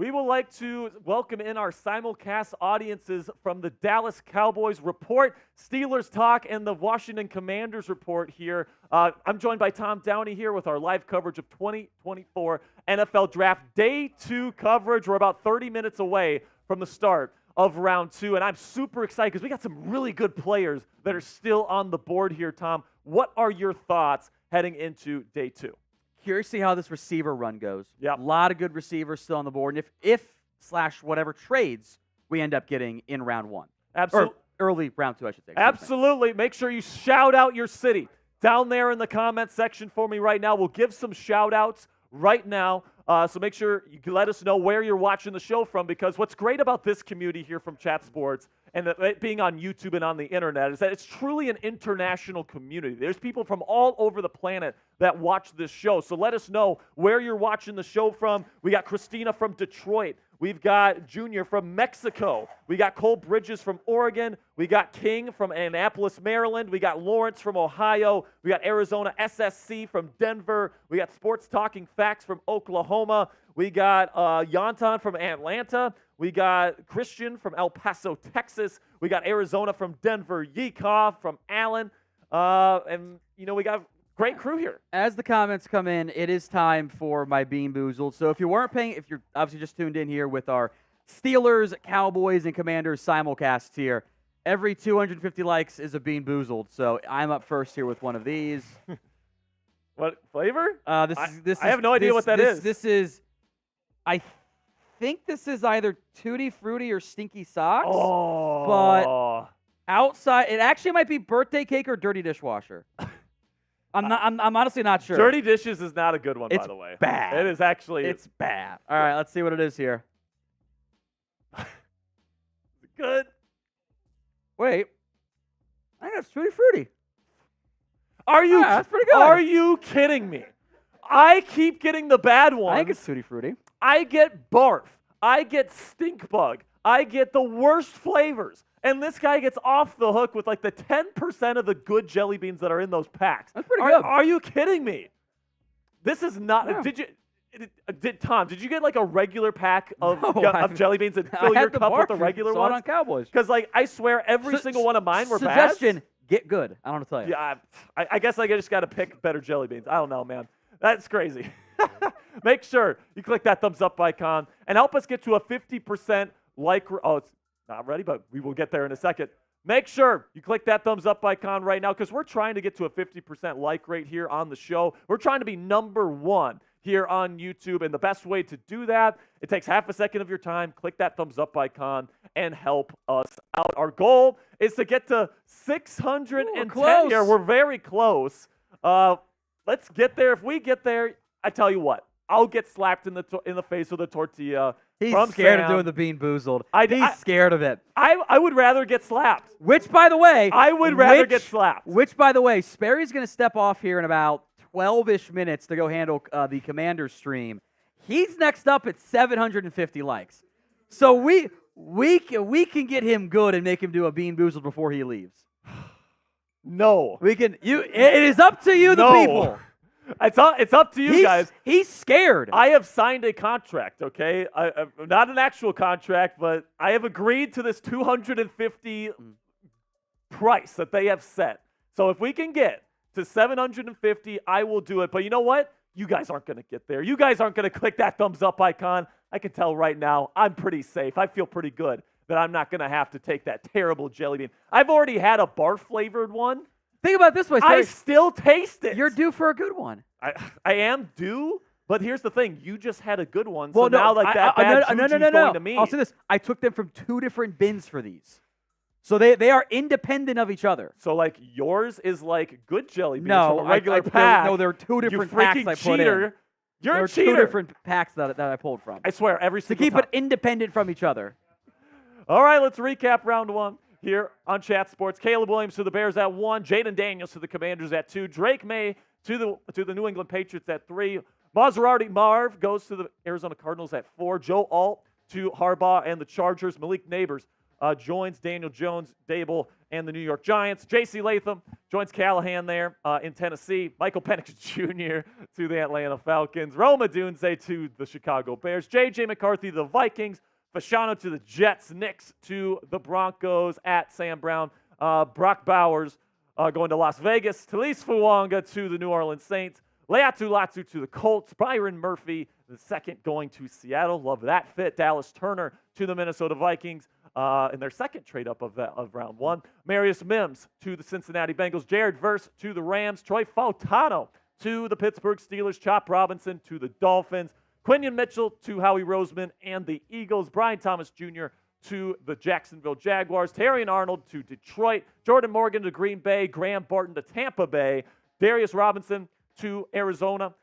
We would like to welcome in our simulcast audiences from the Dallas Cowboys Report, Steelers Talk, and the Washington Commanders Report here. I'm joined by Tom Downey here with our live coverage of 2024 NFL Draft Day 2 coverage. We're about 30 minutes away from the start of round 2, and I'm super excited because we got some really good players that are still on the board here, Tom. What are your thoughts heading into Day 2? Curious to see how this receiver run goes. Yep. A lot of good receivers still on the board. And if whatever trades we end up getting in round 1. Absolutely. Or early round 2, I should say. Absolutely. Make sure you shout out your city down there in the comment section for me right now. We'll give some shout outs right now. So make sure you can let us know where you're watching the show from, because what's great about this community here from Chat Sports and it being on YouTube and on the internet is that it's truly an international community. There's people from all over the planet that watch this show. So let us know where you're watching the show from. We got Christina from Detroit. We've got Junior from Mexico. We got Cole Bridges from Oregon. We got King from Annapolis, Maryland. We got Lawrence from Ohio. We got Arizona SSC from Denver. We got Sports Talking Facts from Oklahoma. We got Yantan from Atlanta. We got Christian from El Paso, Texas. We got Arizona from Denver. Yekov from Allen. And, we got great crew here. As the comments come in, it is time for my Bean Boozled. So if you're obviously just tuned in here with our Steelers, Cowboys, and Commanders simulcast here, every 250 likes is a Bean Boozled. So I'm up first here with one of these. What flavor? I have no idea what that is. I think this is either Tutti Frutti or Stinky Socks. Oh. But outside, it actually might be birthday cake or dirty dishwasher. I'm honestly not sure. Dirty dishes is not a good one, by the way. It's bad. It is actually. It's bad. All right, let's see what it is here. Good. Wait. I think it's Tutti Frutti. That's pretty good. Are you kidding me? I keep getting the bad ones. I think it's Tutti Frutti. I get barf. I get stink bug. I get the worst flavors. And this guy gets off the hook with like the 10% of the good jelly beans that are in those packs. That's pretty good. Are you kidding me? This is not. Yeah. Tom, did you get like a regular pack of jelly beans and fill I your had cup with the regular ones? ones? On Cowboys. Because I swear every single one of mine were bad. Suggestion, get good. I don't know what to tell you. Yeah, I guess I just got to pick better jelly beans. I don't know, man. That's crazy. Make sure you click that thumbs up icon and help us get to a 50% like. Oh, it's not ready, but we will get there in a second. Make sure you click that thumbs up icon right now, because we're trying to get to a 50% like rate here on the show. We're trying to be number 1 here on YouTube, and the best way to do that, it takes half a second of your time. Click that thumbs up icon and help us out. Our goal is to get to 610 here. We're very close. Let's get there. If we get there, I tell you what, I'll get slapped in the face with a tortilla. He's scared of doing the Bean Boozled. He's scared of it. I would rather get slapped. Which, by the way, I would rather get slapped. Which, by the way, Sperry's going to step off here in about 12-ish minutes to go handle the Commanders stream. He's next up at 750 likes. So we can get him good and make him do a Bean Boozled before he leaves. No. It is up to you, the people. It's up to you guys. He's scared. I have signed a contract, okay? Not an actual contract, but I have agreed to this 250 price that they have set. So if we can get to 750, I will do it. But you know what? You guys aren't going to get there. You guys aren't going to click that thumbs up icon. I can tell right now I'm pretty safe. I feel pretty good that I'm not going to have to take that terrible jelly bean. I've already had a barf-flavored one. Think about it this way, Sperry. I still taste it. You're due for a good one. I am due, but here's the thing. You just had a good one, so now that bad juju's going to me. I'll say this. I took them from 2 different bins for these. So they are independent of each other. So, like, yours is like good jelly beans from a regular pack. There are 2 different packs I put in. You're a cheater. There are 2 different packs that I pulled from. I swear, every single time. To keep it independent from each other. All right, let's recap round 1 here on Chat Sports. Caleb Williams to the Bears at 1. Jayden Daniels to the Commanders at 2. Drake May to the New England Patriots at 3. Marv goes to the Arizona Cardinals at 4. Joe Alt to Harbaugh and the Chargers. Malik Neighbors joins Daniel Jones, Dable, and the New York Giants. J.C. Latham joins Callahan there in Tennessee. Michael Penix Jr. to the Atlanta Falcons. Rome Odunze to the Chicago Bears. J.J. McCarthy to the Vikings. Fasciano to the Jets. Knicks to the Broncos at Sam Brown. Brock Bowers going to Las Vegas. Talise Fuanga to the New Orleans Saints. Latu to the Colts. Byron Murphy, the second, going to Seattle. Love that fit. Dallas Turner to the Minnesota Vikings in their second trade-up of round one. Marius Mims to the Cincinnati Bengals. Jared Verse to the Rams. Troy Fautano to the Pittsburgh Steelers. Chop Robinson to the Dolphins. Quinion Mitchell to Howie Roseman and the Eagles. Brian Thomas Jr. to the Jacksonville Jaguars. Terrion Arnold to Detroit. Jordan Morgan to Green Bay. Graham Barton to Tampa Bay. Darius Robinson to Arizona.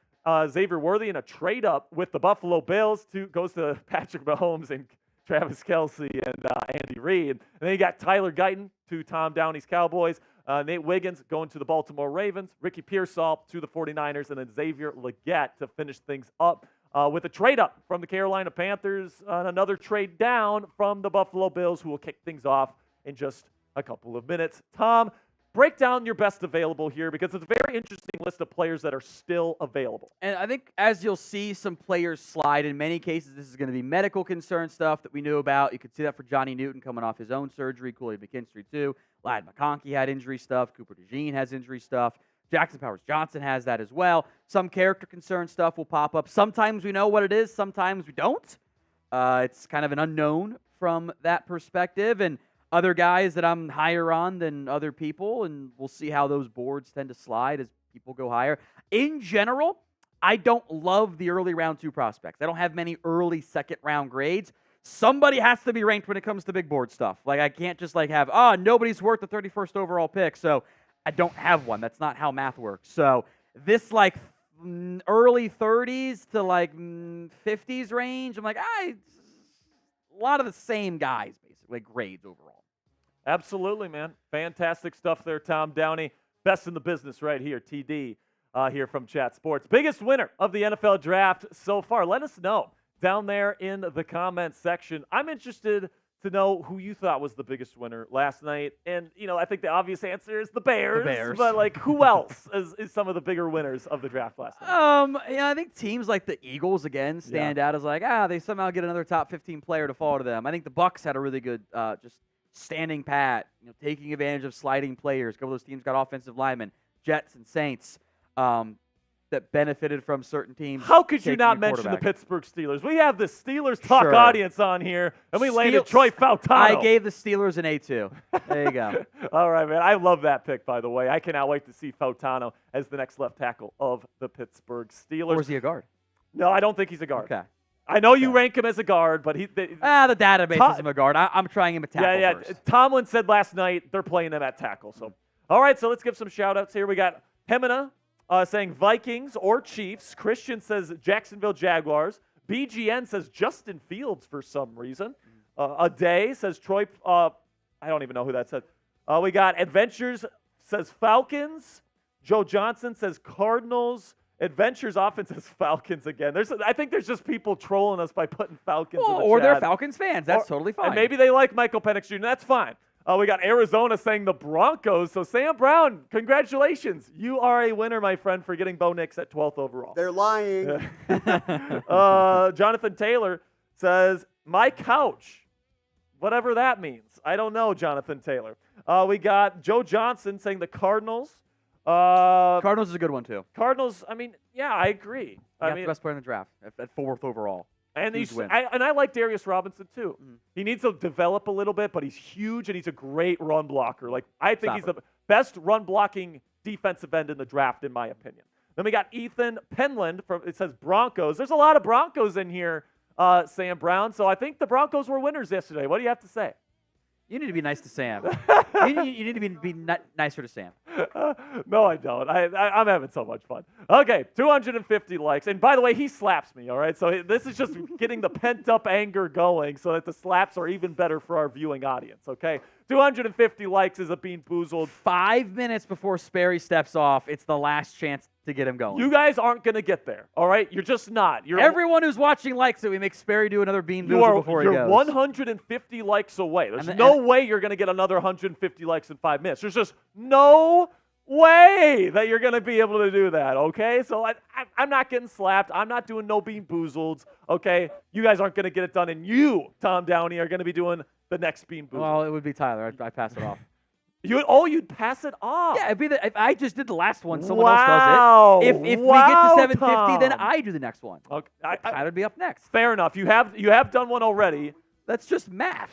Xavier Worthy in a trade-up with the Buffalo Bills goes to Patrick Mahomes and Travis Kelce and Andy Reid. And then you got Tyler Guyton to Tom Downey's Cowboys. Nate Wiggins going to the Baltimore Ravens. Ricky Pearsall to the 49ers. And then Xavier Legette to finish things up with a trade-up from the Carolina Panthers and another trade down from the Buffalo Bills, who will kick things off in just a couple of minutes. Tom, break down your best available here, because it's a very interesting list of players that are still available. And I think as you'll see some players slide, in many cases this is going to be medical concern stuff that we knew about. You could see that for Johnny Newton coming off his own surgery. Kool-Aid McKinstry too. Ladd McConkey had injury stuff. Cooper DeJean has injury stuff. Jackson Powers-Johnson has that as well. Some character concern stuff will pop up. Sometimes we know what it is. Sometimes we don't. It's kind of an unknown from that perspective. And other guys that I'm higher on than other people, and we'll see how those boards tend to slide as people go higher. In general, I don't love the early round 2 prospects. I don't have many early second round grades. Somebody has to be ranked when it comes to big board stuff. Like, I can't just have, nobody's worth the 31st overall pick, so I don't have one. That's not how math works. So this early 30s to 50s range, I'm a lot of the same guys, basically, grades overall. Absolutely, man. Fantastic stuff there, Tom Downey. Best in the business right here, TD, here from Chat Sports. Biggest winner of the NFL draft so far. Let us know down there in the comments section. I'm interested to know who you thought was the biggest winner last night. And, I think the obvious answer is the Bears. But, who else is some of the bigger winners of the draft last night? I think teams like the Eagles, again, stand out as they somehow get another top 15 player to fall to them. I think the Bucs had a really good just standing pat, taking advantage of sliding players. A couple of those teams got offensive linemen, Jets and Saints, that benefited from certain teams. How could you not mention the Pittsburgh Steelers? We have the Steelers talk audience on here, and we landed Troy Fautano. I gave the Steelers an A2. There you go. All right, man. I love that pick, by the way. I cannot wait to see Fautano as the next left tackle of the Pittsburgh Steelers. Or is he a guard? No, I don't think he's a guard. Okay. I know you rank him as a guard, but the database is him a guard. I'm trying him a tackle first. Tomlin said last night they're playing him at tackle. So, all right, so let's give some shout-outs here. We got Hemina saying Vikings or Chiefs. Christian says Jacksonville Jaguars. BGN says Justin Fields for some reason. Aday says Troy. I don't even know who that said. We got Adventures says Falcons. Joe Johnson says Cardinals. Adventures often says Falcons again. I think there's just people trolling us by putting Falcons in the or chat. they're Falcons fans. That's totally fine. And maybe they like Michael Penix Jr. That's fine. We got Arizona saying the Broncos. So Sam Brown, congratulations. You are a winner, my friend, for getting Bo Nix at 12th overall. They're lying. Jonathan Taylor says, my couch. Whatever that means. I don't know, Jonathan Taylor. We got Joe Johnson saying the Cardinals. Cardinals is a good one, too. Cardinals, I agree. The best player in the draft at 4th overall. And I like Darius Robinson, too. Mm-hmm. He needs to develop a little bit, but he's huge, and he's a great run blocker. I think he's the best run-blocking defensive end in the draft, in my opinion. Then we got Ethan Penland. It says Broncos. There's a lot of Broncos in here, Sam Brown. So I think the Broncos were winners yesterday. What do you have to say? You need to be nice to Sam. you need to be nicer to Sam. No, I don't. I'm having so much fun. Okay, 250 likes. And by the way, he slaps me, all right? So this is just getting the pent-up anger going so that the slaps are even better for our viewing audience, okay? 250 likes is a Bean Boozled. 5 minutes before Sperry steps off, it's the last chance to get him going. You guys aren't going to get there, all right? You're just not. Everyone who's watching likes it. We make Sperry do another Bean Boozled before he goes. You're 150 likes away. There's no way you're going to get another 150 likes in 5 minutes. There's just no way that you're going to be able to do that, okay? So I'm not getting slapped. I'm not doing no Bean Boozleds, okay? You guys aren't going to get it done, and you, Tom Downey, are going to be doing the next Bean Boozled. Well, it would be Tyler. I'd pass it off. You'd pass it off. Yeah, if I just did the last one, someone else does it. If we get to 750, Tom. then I do the next one. Okay, Tyler'd be up next. Fair enough. You have done one already. That's just math.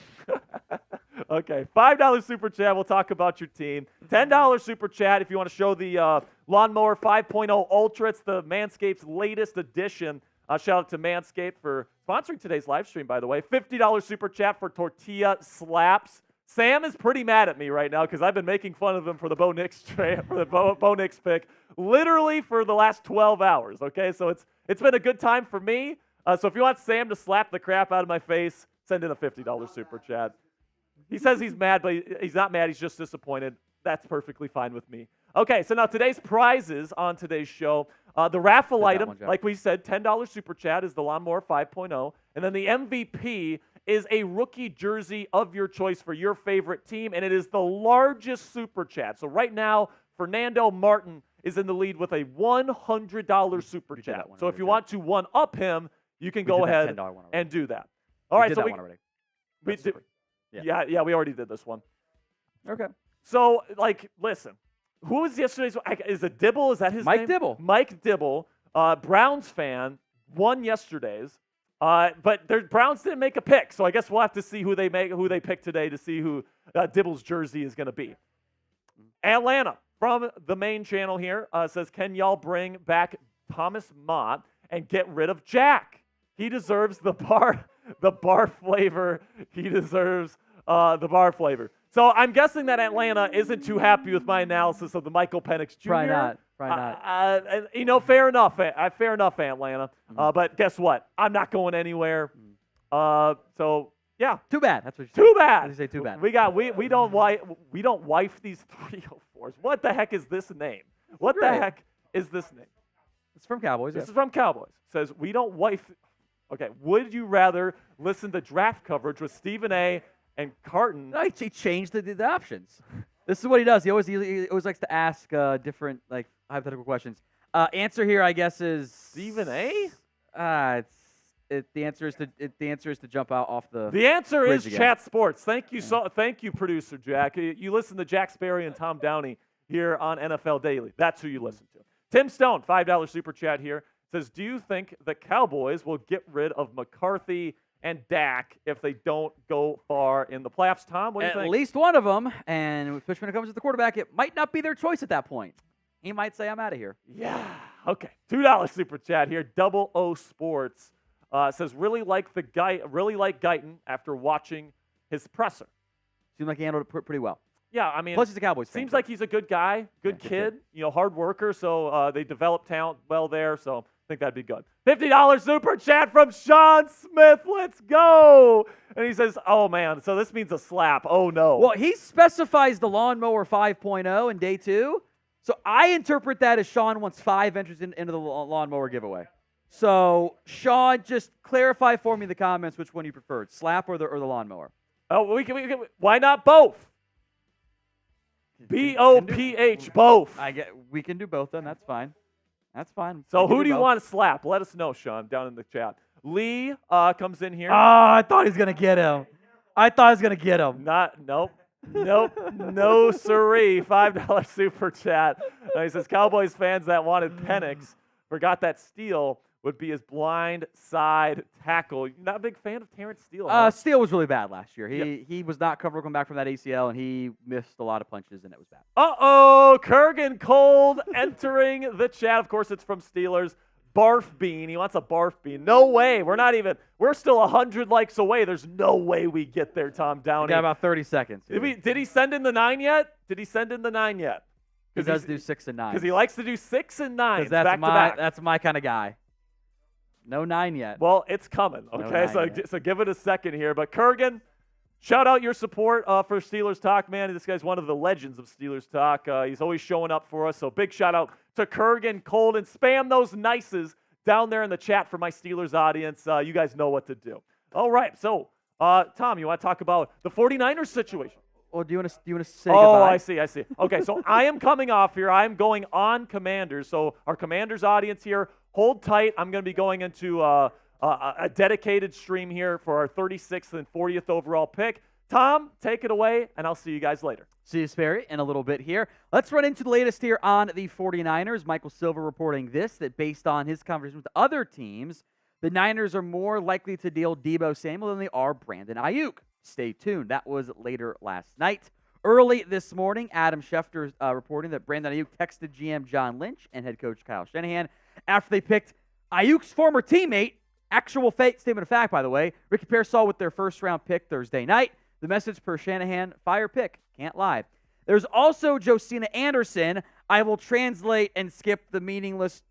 Okay, $5 Super Chat. We'll talk about your team. $10 Super Chat if you want to show the Lawnmower 5.0 Ultra. It's the Manscaped's latest edition. Shout out to Manscaped for sponsoring today's live stream, by the way. $50 Super Chat for Tortilla Slaps. Sam is pretty mad at me right now because I've been making fun of him for the Bo Nix Bo Nix pick literally for the last 12 hours, okay? So it's been a good time for me. So if you want Sam to slap the crap out of my face, send in a $50 Super Chat. He says he's mad, but he's not mad. He's just disappointed. That's perfectly fine with me. Okay, so now today's prizes on today's show. The raffle item, like we said, $10 Super Chat is the Lawnmower 5.0. And then the MVP is a rookie jersey of your choice for your favorite team, and it is the largest Super Chat. So right now, Fernando Martin is in the lead with a $100 Super Chat. So if you want to one-up him, you can go ahead and do that. All right, so we already did this one. Okay. So, listen, who was yesterday's? Is it Dibble? Is that his name? Mike Dibble. Mike Dibble, Browns fan, won yesterday's. But Browns didn't make a pick, so I guess we'll have to see who they pick today to see who Dibble's jersey is going to be. Atlanta, from the main channel here, says, can y'all bring back Thomas Mott and get rid of Jack? He deserves the bar flavor. He deserves the bar flavor. So I'm guessing that Atlanta isn't too happy with my analysis of the Michael Penix Jr. Probably not. Fair enough. Fair enough, Atlanta. But guess what? I'm not going anywhere. So yeah. Too bad. That's what you Too bad. You say too bad. We don't wife these 304s. What the heck is this name? What the heck is this name? It's from Cowboys. This is from Cowboys. It says we don't wife. Okay. Would you rather listen to draft coverage with Stephen A. and Carton? No, he changed the options. This is what he does. He always likes to ask different hypothetical questions. Answer here, I guess, is Stephen A. The answer is to jump out off the. The answer is again. Chat Sports. Thank you thank you, producer Jack. You listen to Jack Sperry and Tom Downey here on NFL Daily. That's who you listen to. Tim Stone, $5 Super Chat here, says, do you think the Cowboys will get rid of McCarthy and Dak if they don't go far in the playoffs? Tom, what do you think? At least one of them, and especially when it comes to the quarterback, it might not be their choice at that point. He might say, I'm out of here. Yeah. Okay. $2 Super Chat here. Double O Sports says, really like Guyton after watching his presser. Seemed like he handled it pretty well. Yeah, I mean, plus he's a Cowboys fan. Seems like he's a good guy, good kid, hard worker. So they develop talent well there. So I think that'd be good. $50 Super Chat from Sean Smith. Let's go. And he says, oh, man, so this means a slap. Oh, no. Well, he specifies the Lawnmower 5.0 in day 2. So I interpret that as Sean wants 5 entries into the Lawnmower giveaway. So, Sean, just clarify for me in the comments which one you preferred, slap or the Lawnmower. Oh, we can, why not both? BOPH, both. We can do both then. That's fine. That's fine. So who do you want to slap? Let us know, Sean, down in the chat. Lee comes in here. Oh, I thought he was going to get him. Nope. No siree. $5 Super Chat. He says, Cowboys fans that wanted Penix forgot that Steele would be his blind side tackle. You're not a big fan of Terrence Steele, huh? Steele was really bad last year. He was not covered coming back from that ACL, and he missed a lot of punches, and it was bad. Uh-oh, Kurgan Cold entering the chat. Of course, it's from Steelers. Barf Bean. He wants a Barf Bean. No way. We're still 100 likes away. There's no way we get there, Tom Downey. We got about 30 seconds. Did he send in the 9 yet? He does do 6 and 9. Because he likes to do 6 and 9 back to back. That's my kind of guy. No 9 yet. Well, it's coming, okay? So give it a second here. But Kurgan, Shout out your support for Steelers Talk, man. This guy's one of the legends of Steelers Talk. He's always showing up for us. So big shout out to Kurgan, Colden. Spam those nices down there in the chat for my Steelers audience. You guys know what to do. All right. So, Tom, you want to talk about the 49ers situation? Well, do you want to say goodbye? goodbye? I see. Okay, so I am coming off here. I am going on Commanders. So our Commanders audience here, hold tight. I'm going to be going into a dedicated stream here for our 36th and 40th overall pick. Tom, take it away, and I'll see you guys later. See you, Sperry, in a little bit here. Let's run into the latest here on the 49ers. Michael Silver reporting that based on his conversation with other teams, the Niners are more likely to deal Deebo Samuel than they are Brandon Ayuk. Stay tuned. That was later last night. Early this morning, Adam Schefter reporting that Brandon Ayuk texted GM John Lynch and head coach Kyle Shanahan after they picked Ayuk's former teammate, actual statement of fact, by the way, Ricky Pearsall with their first-round pick Thursday night. The message per Shanahan, fire pick, can't lie. There's also Josina Anderson. I will translate and skip the meaningless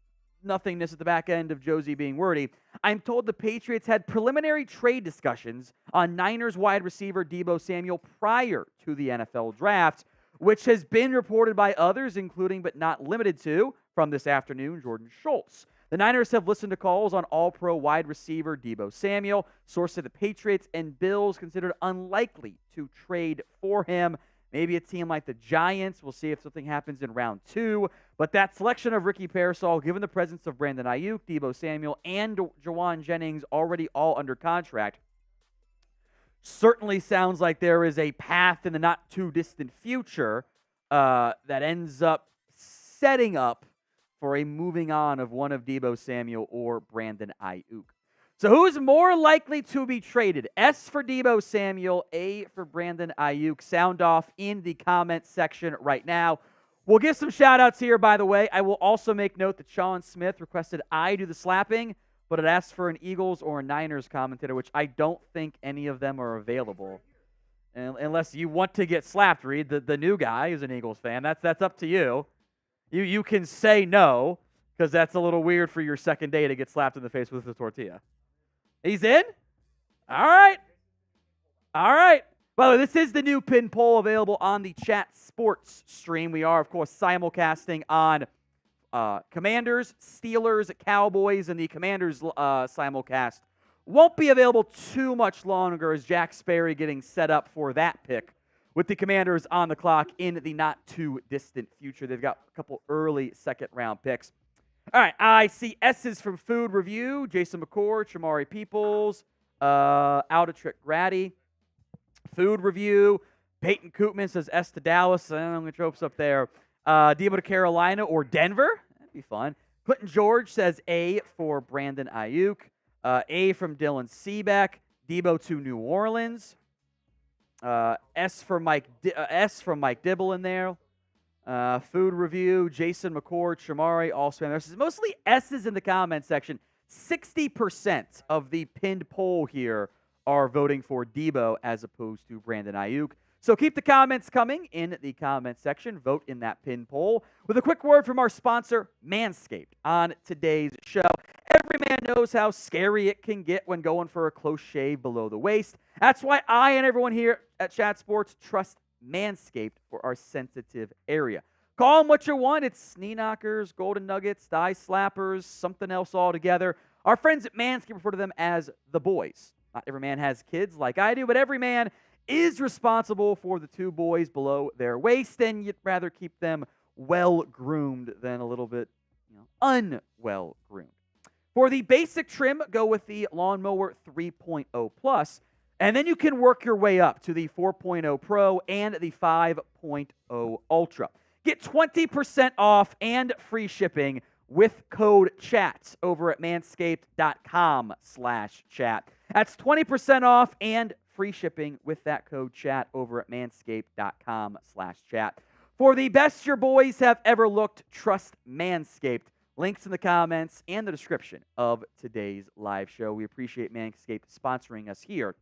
nothingness at the back end of Josie being wordy. I'm told the Patriots had preliminary trade discussions on Niners wide receiver Deebo Samuel prior to the NFL draft, which has been reported by others, including but not limited to, from this afternoon, Jordan Schultz. The Niners have listened to calls on all-pro wide receiver Deebo Samuel. Source said the Patriots and Bills considered unlikely to trade for him. Maybe a team like the Giants. We'll see if something happens in round 2. But that selection of Ricky Pearsall, given the presence of Brandon Ayuk, Deebo Samuel, and Jawan Jennings already all under contract, certainly sounds like there is a path in the not-too-distant future that ends up setting up for a moving on of one of Deebo Samuel or Brandon Ayuk. So who's more likely to be traded? S for Deebo Samuel, A for Brandon Ayuk. Sound off in the comments section right now. We'll give some shout-outs here, by the way. I will also make note that Sean Smith requested I do the slapping, but it asks for an Eagles or a Niners commentator, which I don't think any of them are available. Unless you want to get slapped, Reed, the new guy who's an Eagles fan. That's up to you. You can say no, because that's a little weird for your second day to get slapped in the face with a tortilla. He's in? All right. By the way, this is the new pin poll available on the Chat Sports stream. We are, of course, simulcasting on Commanders, Steelers, Cowboys, and the Commanders simulcast won't be available too much longer as Jack Sperry getting set up for that pick with the Commanders on the clock in the not-too-distant future. They've got a couple early second-round picks. All right, I see S's from Food Review, Jason McCord, Shamari Peoples, Aldatrick Grady. Food Review, Peyton Koopman says S to Dallas. I don't know, I'm going to tropes up there. Deebo to Carolina or Denver. That'd be fun. Clinton George says A for Brandon Ayuk. A from Dylan Seebeck. Deebo to New Orleans. S from Mike Dibble in there. Food Review, Jason McCord, Shamari, also. There's mostly S's in the comment section. 60% of the pinned poll here are voting for Deebo as opposed to Brandon Ayuk. So keep the comments coming in the comment section. Vote in that pin poll. With a quick word from our sponsor, Manscaped, on today's show. Every man knows how scary it can get when going for a close shave below the waist. That's why I and everyone here at Chat Sports trust Manscaped for our sensitive area. Call them what you want. It's knee knockers, golden nuggets, thigh slappers, something else altogether. Our friends at Manscaped refer to them as the boys. Not every man has kids like I do, but every man is responsible for the two boys below their waist, and you'd rather keep them well-groomed than a little bit unwell-groomed. For the basic trim, go with the Lawnmower 3.0 Plus, and then you can work your way up to the 4.0 Pro and the 5.0 Ultra. Get 20% off and free shipping with code CHAT over at manscaped.com/chat. That's 20% off and free shipping with that code CHAT over at manscaped.com/chat. For the best your boys have ever looked, trust Manscaped. Links in the comments and the description of today's live show. We appreciate Manscaped sponsoring us here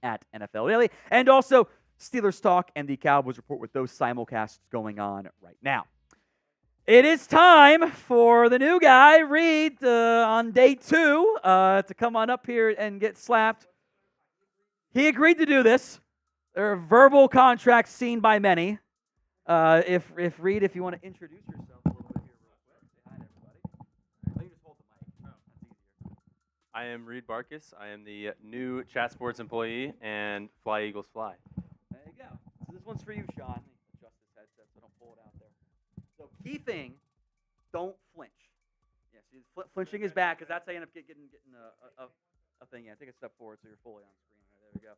at NFL Daily. And also Steelers Talk and the Cowboys Report with those simulcasts going on right now. It is time for the new guy, Reed, on day 2, to come on up here and get slapped. he agreed to do this. There are verbal contracts seen by many. If Reed, if you want to introduce yourself a little bit here real quick. Say hi to everybody. Let me just hold the mic. Oh, that's easier. I am Reed Barkus. I am the new Chat Sports employee and Fly Eagles Fly. There you go. So this one's for you, Sean. Let me adjust this headset so I don't pull it out there. So key thing, don't flinch. Yeah, see, flinching is bad because that's how you end up getting a thing. Yeah, take a step forward so you're fully on screen. There we go.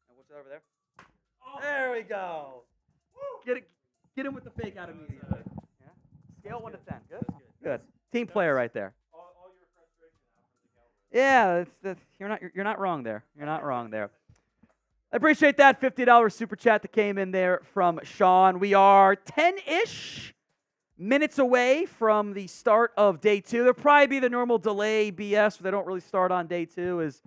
And what's that over there? Oh. There we go. Get him with the fake out immediately. Yeah. Scale 1 to 10. Good. Team player right there. All your frustration out from the Cowboys. Yeah, you're not wrong there. You're not wrong there. I appreciate that $50 super chat that came in there from Sean. We are 10-ish minutes away from the start of day 2. There'll probably be the normal delay BS where they don't really start on day 2 is,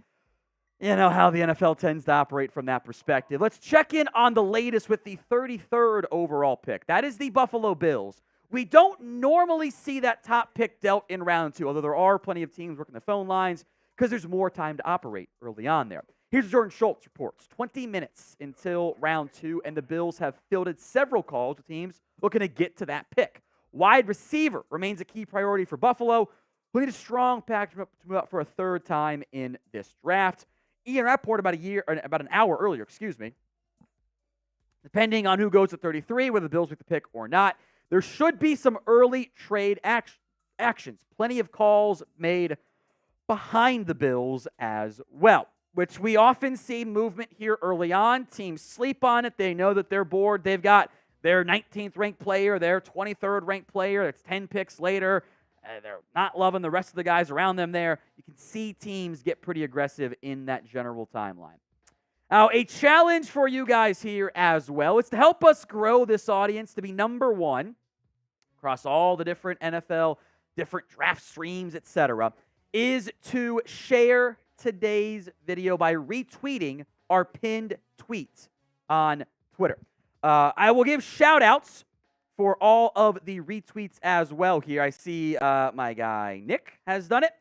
you know, how the NFL tends to operate from that perspective. Let's check in on the latest with the 33rd overall pick. That is the Buffalo Bills. We don't normally see that top pick dealt in round 2, although there are plenty of teams working the phone lines because there's more time to operate early on there. Here's Jordan Schultz reports. 20 minutes until round 2, and the Bills have fielded several calls with teams looking to get to that pick. Wide receiver remains a key priority for Buffalo, who need a strong package to move up for a third time in this draft. Ian Rappaport about an hour earlier, depending on who goes at 33, whether the Bills make the pick or not, there should be some early trade actions. Plenty of calls made behind the Bills as well, which we often see movement here early on. Teams sleep on it. They know that they're bored. They've got their 19th ranked player, their 23rd ranked player. It's 10 picks later. They're not loving the rest of the guys around them there. You can see teams get pretty aggressive in that general timeline. Now, a challenge for you guys here as well. It's to help us grow this audience to be number 1 across all the different NFL, different draft streams, etc., is to share today's video by retweeting our pinned tweet on Twitter. I will give shout-outs for all of the retweets as well here. I see my guy Nick has done it.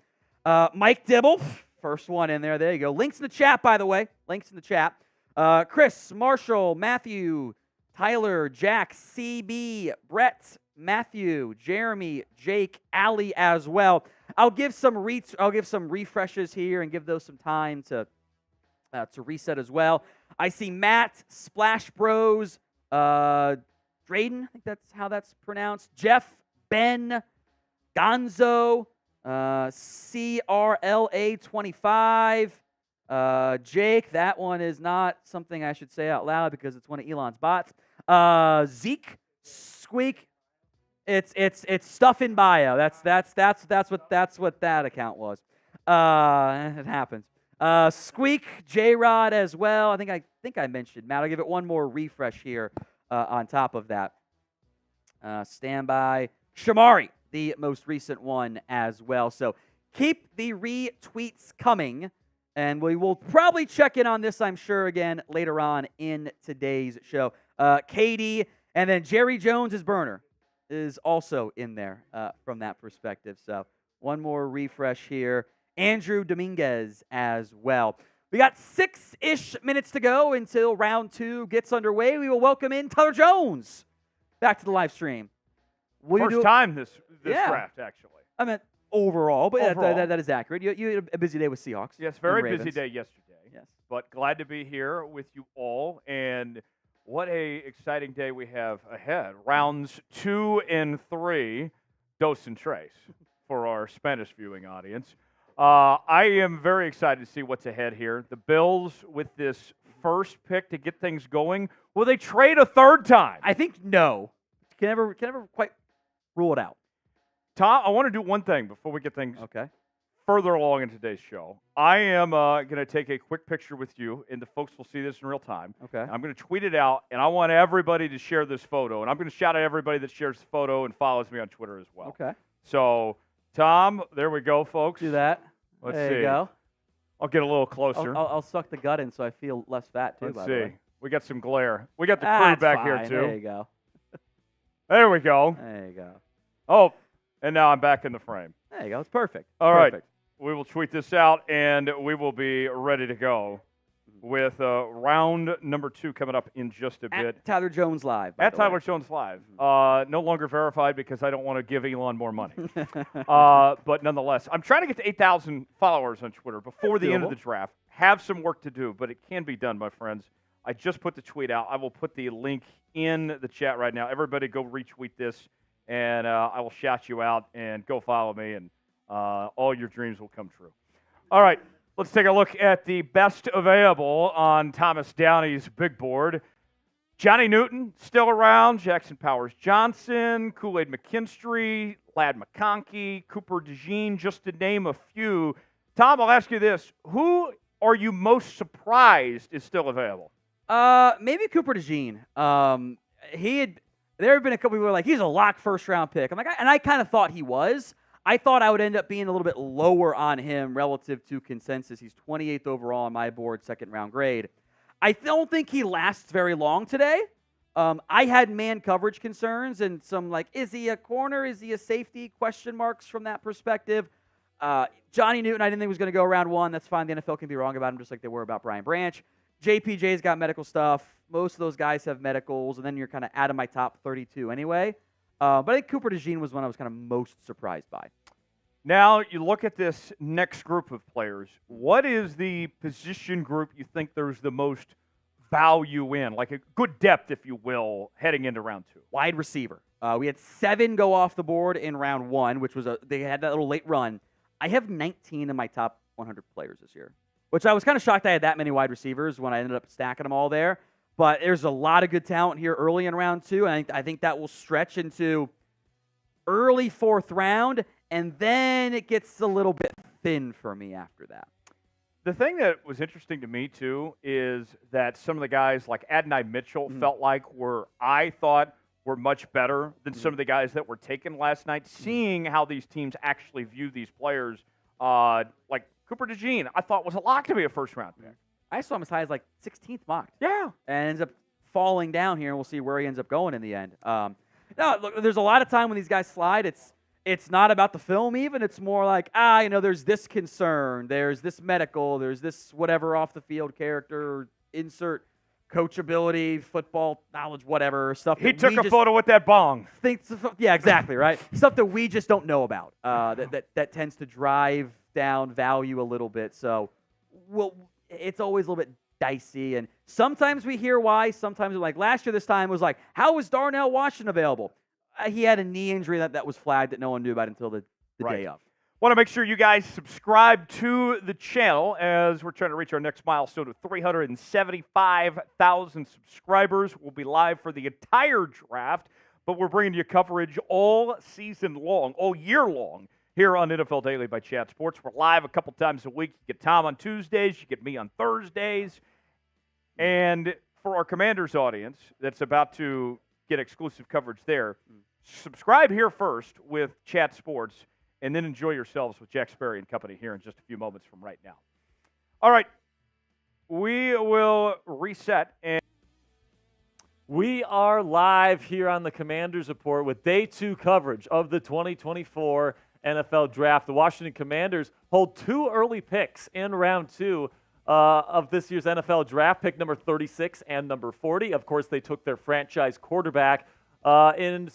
Mike Dibble, first one in there. There you go. Links in the chat, by the way. Links in the chat. Chris, Marshall, Matthew, Tyler, Jack, CB, Brett, Matthew, Jeremy, Jake, Ali as well. I'll give some refreshes here and give those some time to reset as well. I see Matt, Splash Bros, Drayden, I think that's how that's pronounced. Jeff, Ben, Gonzo, CRLA25, Jake. That one is not something I should say out loud because it's one of Elon's bots. Zeke, Squeak. It's stuff in bio. That's what that account was. It happens. Squeak, J-Rod as well. I think I mentioned Matt. I'll give it one more refresh here. On top of that, standby. Shamari, the most recent one as well. So keep the retweets coming, and we will probably check in on this, I'm sure, again later on in today's show. Katie, and then Jerry Jones's burner is also in there from that perspective. So one more refresh here. Andrew Dominguez as well. We got 6-ish minutes to go until round 2 gets underway. We will welcome in Tyler Jones back to the live stream. First time this draft, actually. I meant overall, but that is accurate. You had a busy day with Seahawks. Yes, very busy day yesterday. Yes. But glad to be here with you all. And what a exciting day we have ahead. Rounds 2 and 3, dos and tres for our Spanish viewing audience. I am very excited to see what's ahead here. The Bills with this first pick to get things going. Will they trade a third time? I think no. Can never quite rule it out. Tom, I want to do one thing before we get things further along in today's show. I am going to take a quick picture with you, and the folks will see this in real time. Okay. I'm going to tweet it out, and I want everybody to share this photo. And I'm going to shout out everybody that shares the photo and follows me on Twitter as well. Okay. So, Tom, there we go, folks. Do that. Let's there see. You go. I'll get a little closer. I'll suck the gut in so I feel less fat, too, Let's by see. the way. We got some glare. We got the crew back here, too. There you go. There we go. There you go. Oh, and now I'm back in the frame. There you go. It's perfect. All right. We will tweet this out, and we will be ready to go with round number 2 coming up in just a bit. At Tyler Jones Live. At Tyler Jones Live. No longer verified because I don't want to give Elon more money. But nonetheless, I'm trying to get to 8,000 followers on Twitter before the end of the draft. Have some work to do, but it can be done, my friends. I just put the tweet out. I will put the link in the chat right now. Everybody go retweet this, and I will shout you out, and go follow me, and all your dreams will come true. All right, let's take a look at the best available on Thomas Downey's big board. Johnny Newton, still around. Jackson Powers Johnson, Kool-Aid McKinstry, Lad McConkey, Cooper DeJean, just to name a few. Tom, I'll ask you this. Who are you most surprised is still available? Maybe Cooper DeJean. There have been a couple people who were like, he's a lock first-round pick. I'm like, and I kind of thought he was. I thought I would end up being a little bit lower on him relative to consensus. He's 28th overall on my board, second-round grade. I don't think he lasts very long today. I had man coverage concerns and some like, is he a corner? Is he a safety? Question marks from that perspective. Johnny Newton, I didn't think was going to go round 1. That's fine. The NFL can be wrong about him just like they were about Brian Branch. JPJ's got medical stuff. Most of those guys have medicals, and then you're kind of out of my top 32 anyway. But I think Cooper DeJean was one I was kind of most surprised by. Now, you look at this next group of players. What is the position group you think there's the most value in, like a good depth, if you will, heading into round 2? Wide receiver. We had 7 go off the board in round 1, which was they had that little late run. I have 19 in my top 100 players this year, which I was kind of shocked I had that many wide receivers when I ended up stacking them all there. But there's a lot of good talent here early in round 2, and I think that will stretch into early 4th round, and then it gets a little bit thin for me after that. The thing that was interesting to me, too, is that some of the guys like Adonai Mitchell felt like I thought were much better than some of the guys that were taken last night, seeing how these teams actually view these players. Like Cooper DeJean, I thought was a lock to be a first-round pick. I saw him as high as like 16th mocked. Yeah. And ends up falling down here, and we'll see where he ends up going in the end. No, look, there's a lot of time when these guys slide. It's not about the film even. It's more like, there's this concern, there's this medical, there's this whatever off-the-field character, insert coachability, football knowledge, whatever stuff. He took a photo with that bong. Yeah, exactly, right? Stuff that we just don't know about that tends to drive down value a little bit. So it's always a little bit dicey. And sometimes we hear why. Sometimes like last year this time it was like, how was Darnell Washington available? He had a knee injury that was flagged that no one knew about until the day of. Want to make sure you guys subscribe to the channel as we're trying to reach our next milestone of 375,000 subscribers. We'll be live for the entire draft, but we're bringing you coverage all season long, all year long, here on NFL Daily by Chat Sports. We're live a couple times a week. You get Tom on Tuesdays, you get me on Thursdays. And for our Commanders audience that's about to get exclusive coverage there, subscribe here first with Chat Sports, and then enjoy yourselves with Jack Sperry and company here in just a few moments from right now. All right, we will reset. And we are live here on the Commanders Report with Day 2 coverage of the 2024 NFL Draft. The Washington Commanders hold 2 early picks in round 2 of this year's NFL Draft, pick number 36 and number 40. Of course, they took their franchise quarterback in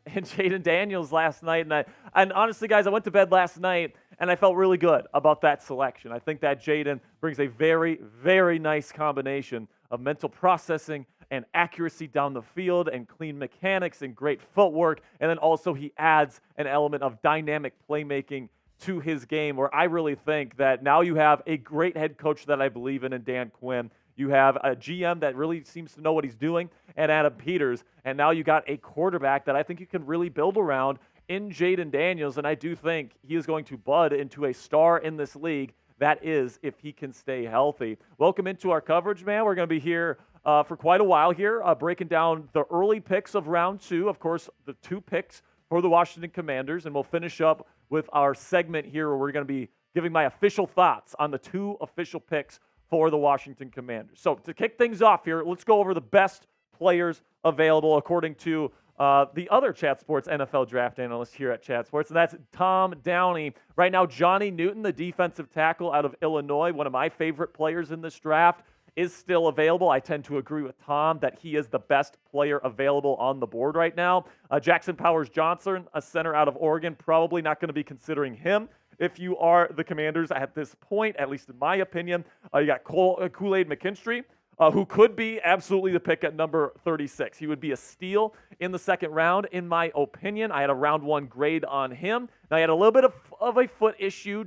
Jayden Daniels last night. And honestly, guys, I went to bed last night, and I felt really good about that selection. I think that Jayden brings a very, very nice combination of mental processing and accuracy down the field and clean mechanics and great footwork. And then also he adds an element of dynamic playmaking to his game, where I really think that now you have a great head coach that I believe in Dan Quinn. You have a GM that really seems to know what he's doing, and Adam Peters. And now you got a quarterback that I think you can really build around in Jayden Daniels. And I do think he is going to bud into a star in this league. That is, if he can stay healthy. Welcome into our coverage, man. We're going to be here for quite a while here, breaking down the early picks of round 2. Of course, the 2 picks for the Washington Commanders. And we'll finish up with our segment here where we're going to be giving my official thoughts on the 2 official picks for the Washington Commanders. So to kick things off here, let's go over the best players available according to the other Chat Sports NFL draft analyst here at Chat Sports, and that's Tom Downey. Right now, Johnny Newton, the defensive tackle out of Illinois, one of my favorite players in this draft, is still available. I tend to agree with Tom that he is the best player available on the board right now. Jackson Powers Johnson, a center out of Oregon, probably not going to be considering him if you are the Commanders at this point, at least in my opinion. You got Kool-Aid McKinstry, who could be absolutely the pick at number 36. He would be a steal in the second round, in my opinion. I had a round 1 grade on him. Now, he had a little bit of a foot issue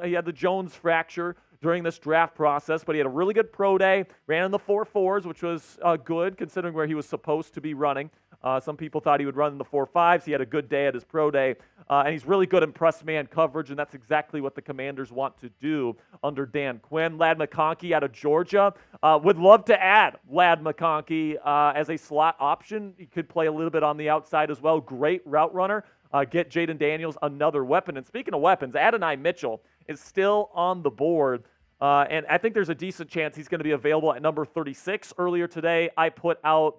he had the Jones fracture during this draft process, but he had a really good pro day, ran in the 4.4s, which was good considering where he was supposed to be running. Some people thought he would run in the 4.5s. He had a good day at his pro day, and he's really good in press man coverage, and that's exactly what the Commanders want to do under Dan Quinn. Ladd McConkey out of Georgia. Would love to add Ladd McConkey as a slot option. He could play a little bit on the outside as well. Great route runner. Get Jayden Daniels another weapon. And speaking of weapons, Adonai Mitchell is still on the board. And I think there's a decent chance he's going to be available at number 36. Earlier today, I put out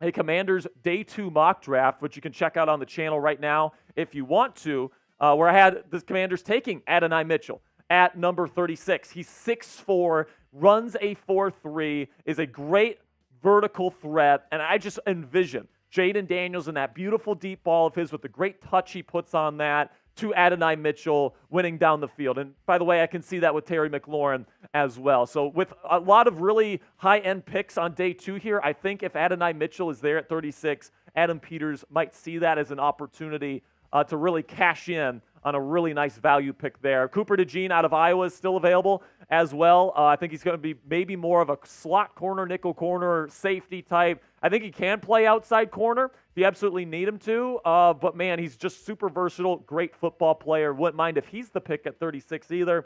a Commanders Day 2 mock draft, which you can check out on the channel right now if you want to, where I had the Commanders taking Adonai Mitchell at number 36. He's 6'4", runs a 4.3, is a great vertical threat, and I just envision Jayden Daniels and that beautiful deep ball of his with the great touch he puts on that to Adonai Mitchell winning down the field. And by the way, I can see that with Terry McLaurin as well. So with a lot of really high-end picks on day 2 here, I think if Adonai Mitchell is there at 36, Adam Peters might see that as an opportunity to really cash in on a really nice value pick there. Cooper DeJean out of Iowa is still available as well. I think he's going to be maybe more of a slot corner, nickel corner, safety type. I think he can play outside corner if you absolutely need him to. But, man, he's just super versatile, great football player. Wouldn't mind if he's the pick at 36 either.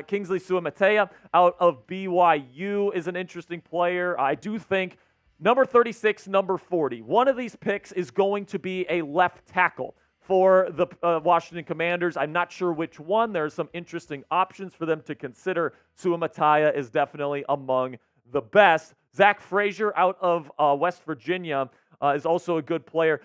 Kingsley Suamatea out of BYU is an interesting player. I do think number 36, number 40. One of these picks is going to be a left tackle for the Washington Commanders. I'm not sure which one. There are some interesting options for them to consider. Suamatea is definitely among the best. Zach Frazier out of West Virginia is also a good player.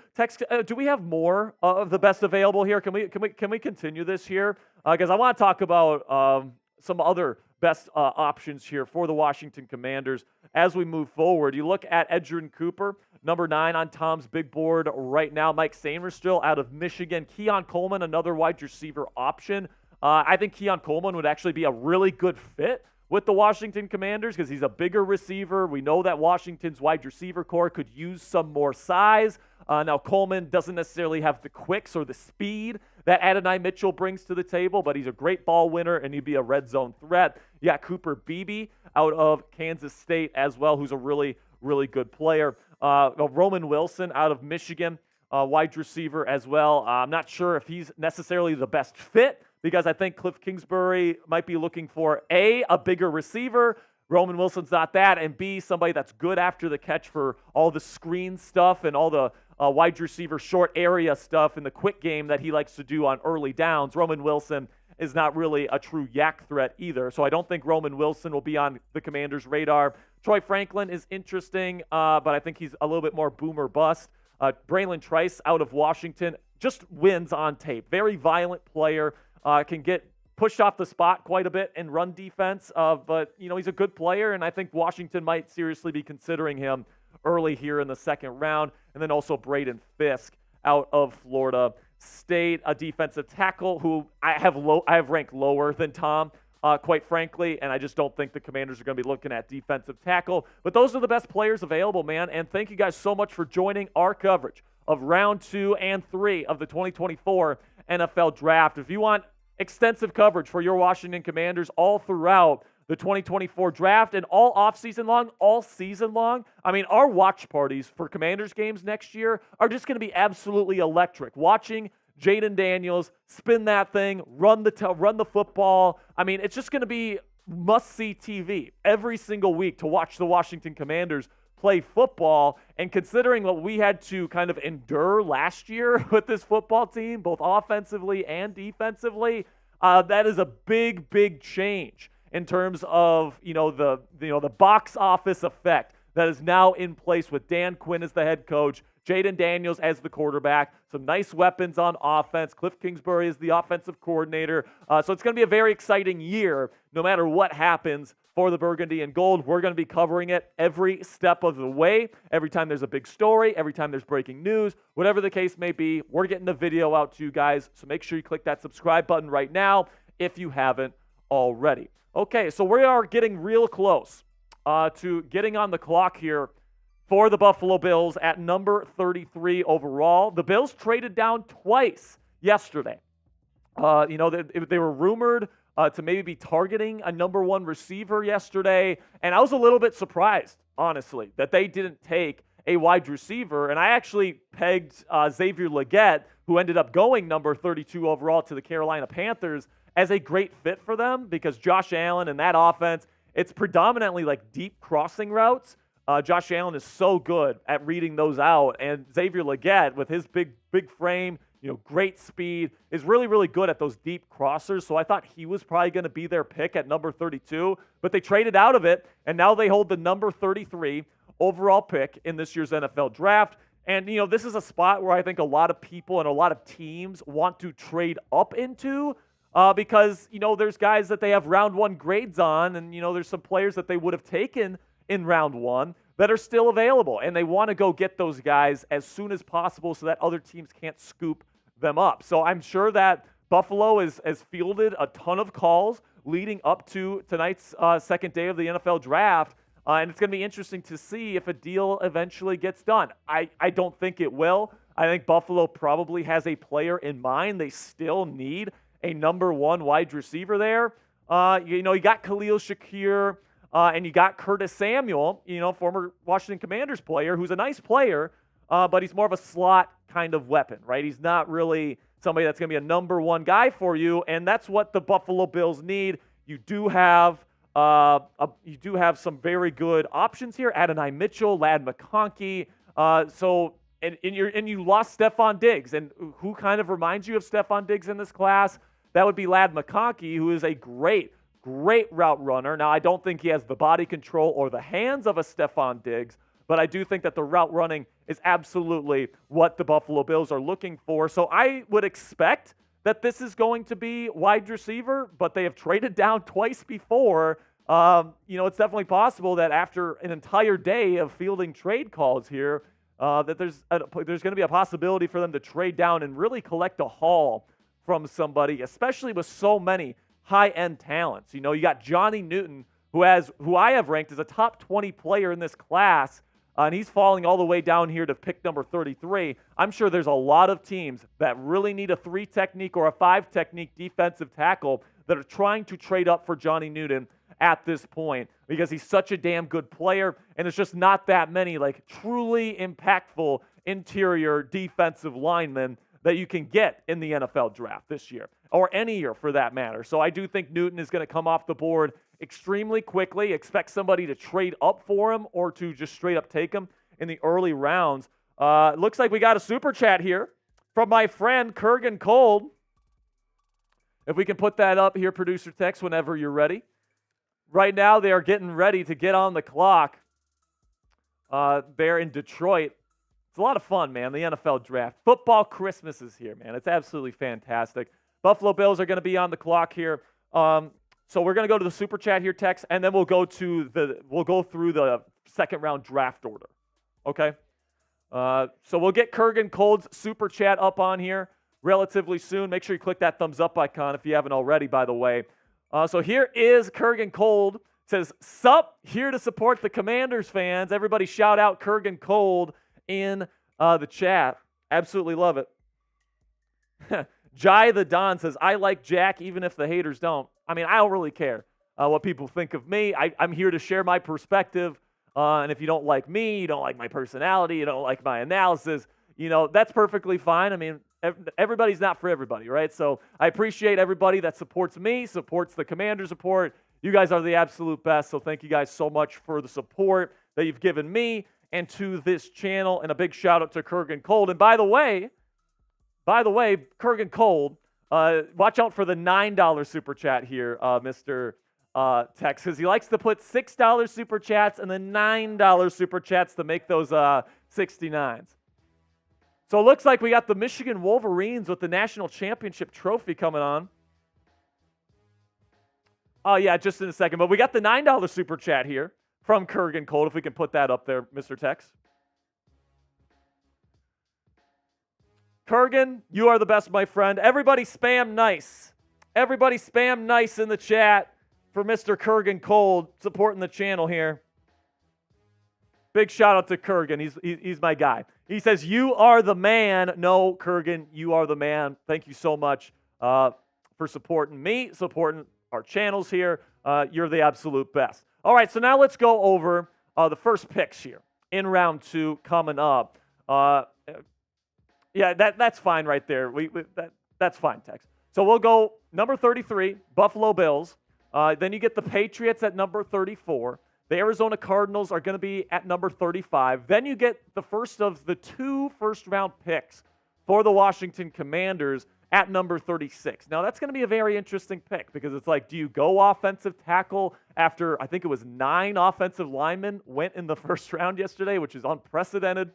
Do we have more of the best available here? Can we continue this here? Because I want to talk about some other best options here for the Washington Commanders as we move forward. You look at Edgerrin Cooper, number 9 on Tom's big board right now. Mike Sainristil out of Michigan. Keon Coleman, another wide receiver option. I think Keon Coleman would actually be a really good fit with the Washington Commanders because he's a bigger receiver. We know that Washington's wide receiver core could use some more size. Now, Coleman doesn't necessarily have the quicks or the speed that Adonai Mitchell brings to the table, but he's a great ball winner, and he'd be a red zone threat. You got Cooper Beebe out of Kansas State as well, who's a really, really good player. Roman Wilson out of Michigan, wide receiver as well. I'm not sure if he's necessarily the best fit because I think Cliff Kingsbury might be looking for A, bigger receiver. Roman Wilson's not that, and B, somebody that's good after the catch for all the screen stuff and all the wide receiver short area stuff in the quick game that he likes to do on early downs. Roman Wilson is not really a true yak threat either, so I don't think Roman Wilson will be on the Commanders' radar. Troy Franklin is interesting, but I think he's a little bit more boomer bust. Braylon Trice out of Washington just wins on tape. Very violent player, can get pushed off the spot quite a bit in run defense, but he's a good player, and I think Washington might seriously be considering him early here in the second round. And then also Braden Fiske out of Florida State, a defensive tackle who I have ranked lower than Tom, quite frankly, and I just don't think the Commanders are going to be looking at defensive tackle. But those are the best players available, man, and thank you guys so much for joining our coverage of round 2 and 3 of the 2024 NFL Draft. If you want extensive coverage for your Washington Commanders all throughout the 2024 draft and all season long. I mean, our watch parties for Commanders games next year are just going to be absolutely electric. Watching Jayden Daniels spin that thing, run the football. I mean, it's just going to be must-see TV every single week to watch the Washington Commanders play football. And considering what we had to kind of endure last year with this football team, both offensively and defensively, that is a big, big change in terms of the box office effect that is now in place with Dan Quinn as the head coach, Jayden Daniels as the quarterback, some nice weapons on offense. Cliff Kingsbury is the offensive coordinator. So it's going to be a very exciting year no matter what happens for the Burgundy and Gold. We're going to be covering it every step of the way. Every time there's a big story, every time there's breaking news, whatever the case may be, we're getting a video out to you guys. So make sure you click that subscribe button right now if you haven't already. Okay, so we are getting real close to getting on the clock here for the Buffalo Bills at number 33 overall. The Bills traded down twice yesterday. They were rumored to maybe be targeting a number 1 receiver yesterday, and I was a little bit surprised, honestly, that they didn't take a wide receiver, and I actually pegged Xavier Legette, who ended up going number 32 overall to the Carolina Panthers, as a great fit for them because Josh Allen and that offense, it's predominantly like deep crossing routes. Josh Allen is so good at reading those out, and Xavier Legette, with his big frame, great speed, is really, really good at those deep crossers. So I thought he was probably going to be their pick at number 32, but they traded out of it, and now they hold the number 33 overall pick in this year's NFL draft. And, this is a spot where I think a lot of people and a lot of teams want to trade up into because, there's guys that they have round 1 grades on, and, there's some players that they would have taken in round 1 that are still available, and they want to go get those guys as soon as possible so that other teams can't scoop them up. So I'm sure that Buffalo has fielded a ton of calls leading up to tonight's second day of the NFL draft, and it's going to be interesting to see if a deal eventually gets done. I don't think it will. I think Buffalo probably has a player in mind. They still need a number 1 wide receiver there. You got Khalil Shakir, and you got Curtis Samuel, former Washington Commanders player, who's a nice player, but he's more of a slot kind of weapon, right? He's not really somebody that's going to be a number 1 guy for you, and that's what the Buffalo Bills need. You do have some very good options here: Adonai Mitchell, Ladd McConkey. And you lost Stephon Diggs, and who kind of reminds you of Stephon Diggs in this class? That would be Ladd McConkey, who is a great route runner. Now, I don't think he has the body control or the hands of a Stephon Diggs, but I do think that the route running is absolutely what the Buffalo Bills are looking for. So I would expect that this is going to be wide receiver, but they have traded down twice before. It's definitely possible that after an entire day of fielding trade calls here, that there's going to be a possibility for them to trade down and really collect a haul from somebody, especially with so many high-end talents. You got Johnny Newton, who I have ranked as a top 20 player in this class, and he's falling all the way down here to pick number 33. I'm sure there's a lot of teams that really need a 3-technique or a 5-technique defensive tackle that are trying to trade up for Johnny Newton at this point because he's such a damn good player, and there's just not that many truly impactful interior defensive linemen that you can get in the NFL draft this year, or any year for that matter. So I do think Newton is going to come off the board extremely quickly. Expect somebody to trade up for him or to just straight up take him in the early rounds. It looks like we got a super chat here from my friend Kurgan Cold. If we can put that up here, producer Tex, whenever you're ready. Right now they are getting ready to get on the clock there in Detroit. It's a lot of fun, man, the NFL draft. Football Christmas is here, man. It's absolutely fantastic. Buffalo Bills are going to be on the clock here. So we're going to go to the super chat here, Tex, and then we'll go through the second round draft order. Okay? So we'll get Kurgan Cold's super chat up on here relatively soon. Make sure you click that thumbs up icon if you haven't already, by the way. So here is Kurgan Cold. Says, sup, here to support the Commanders fans. Everybody shout out Kurgan Cold in the chat. Absolutely love it. Jai the Don says, I like Jack even if the haters don't. I mean, I don't really care what people think of me. I'm here to share my perspective. And if you don't like me, you don't like my personality, you don't like my analysis, that's perfectly fine. I mean, everybody's not for everybody, right? So I appreciate everybody that supports me, supports the Commander support. You guys are the absolute best. So thank you guys so much for the support that you've given me and to this channel. And a big shout out to Kurgan Cold. And by the way, Kurgan Cold, watch out for the $9 super chat here, Mr. Tex, because he likes to put $6 super chats and then $9 super chats to make those 69s. So it looks like we got the Michigan Wolverines with the national championship trophy coming on. Oh, yeah, just in a second. But we got the $9 super chat here from Kurgan Cold, if we can put that up there, Mr. Tex. Kurgan, you are the best, my friend. Everybody spam nice. Everybody spam nice in the chat for Mr. Kurgan Cold supporting the channel here. Big shout out to Kurgan. He's my guy. He says, you are the man. No, Kurgan, you are the man. Thank you so much for supporting me, supporting our channels here. You're the absolute best. All right, so now let's go over the first picks here in round 2 coming up. Yeah, that's fine right there. That's fine, Tex. So we'll go number 33, Buffalo Bills. Then you get the Patriots at number 34. The Arizona Cardinals are going to be at number 35. Then you get the first of the 2 first-round picks for the Washington Commanders at number 36. Now, that's going to be a very interesting pick because it's like, do you go offensive tackle after, I think it was 9 offensive linemen went in the first round yesterday, which is unprecedented,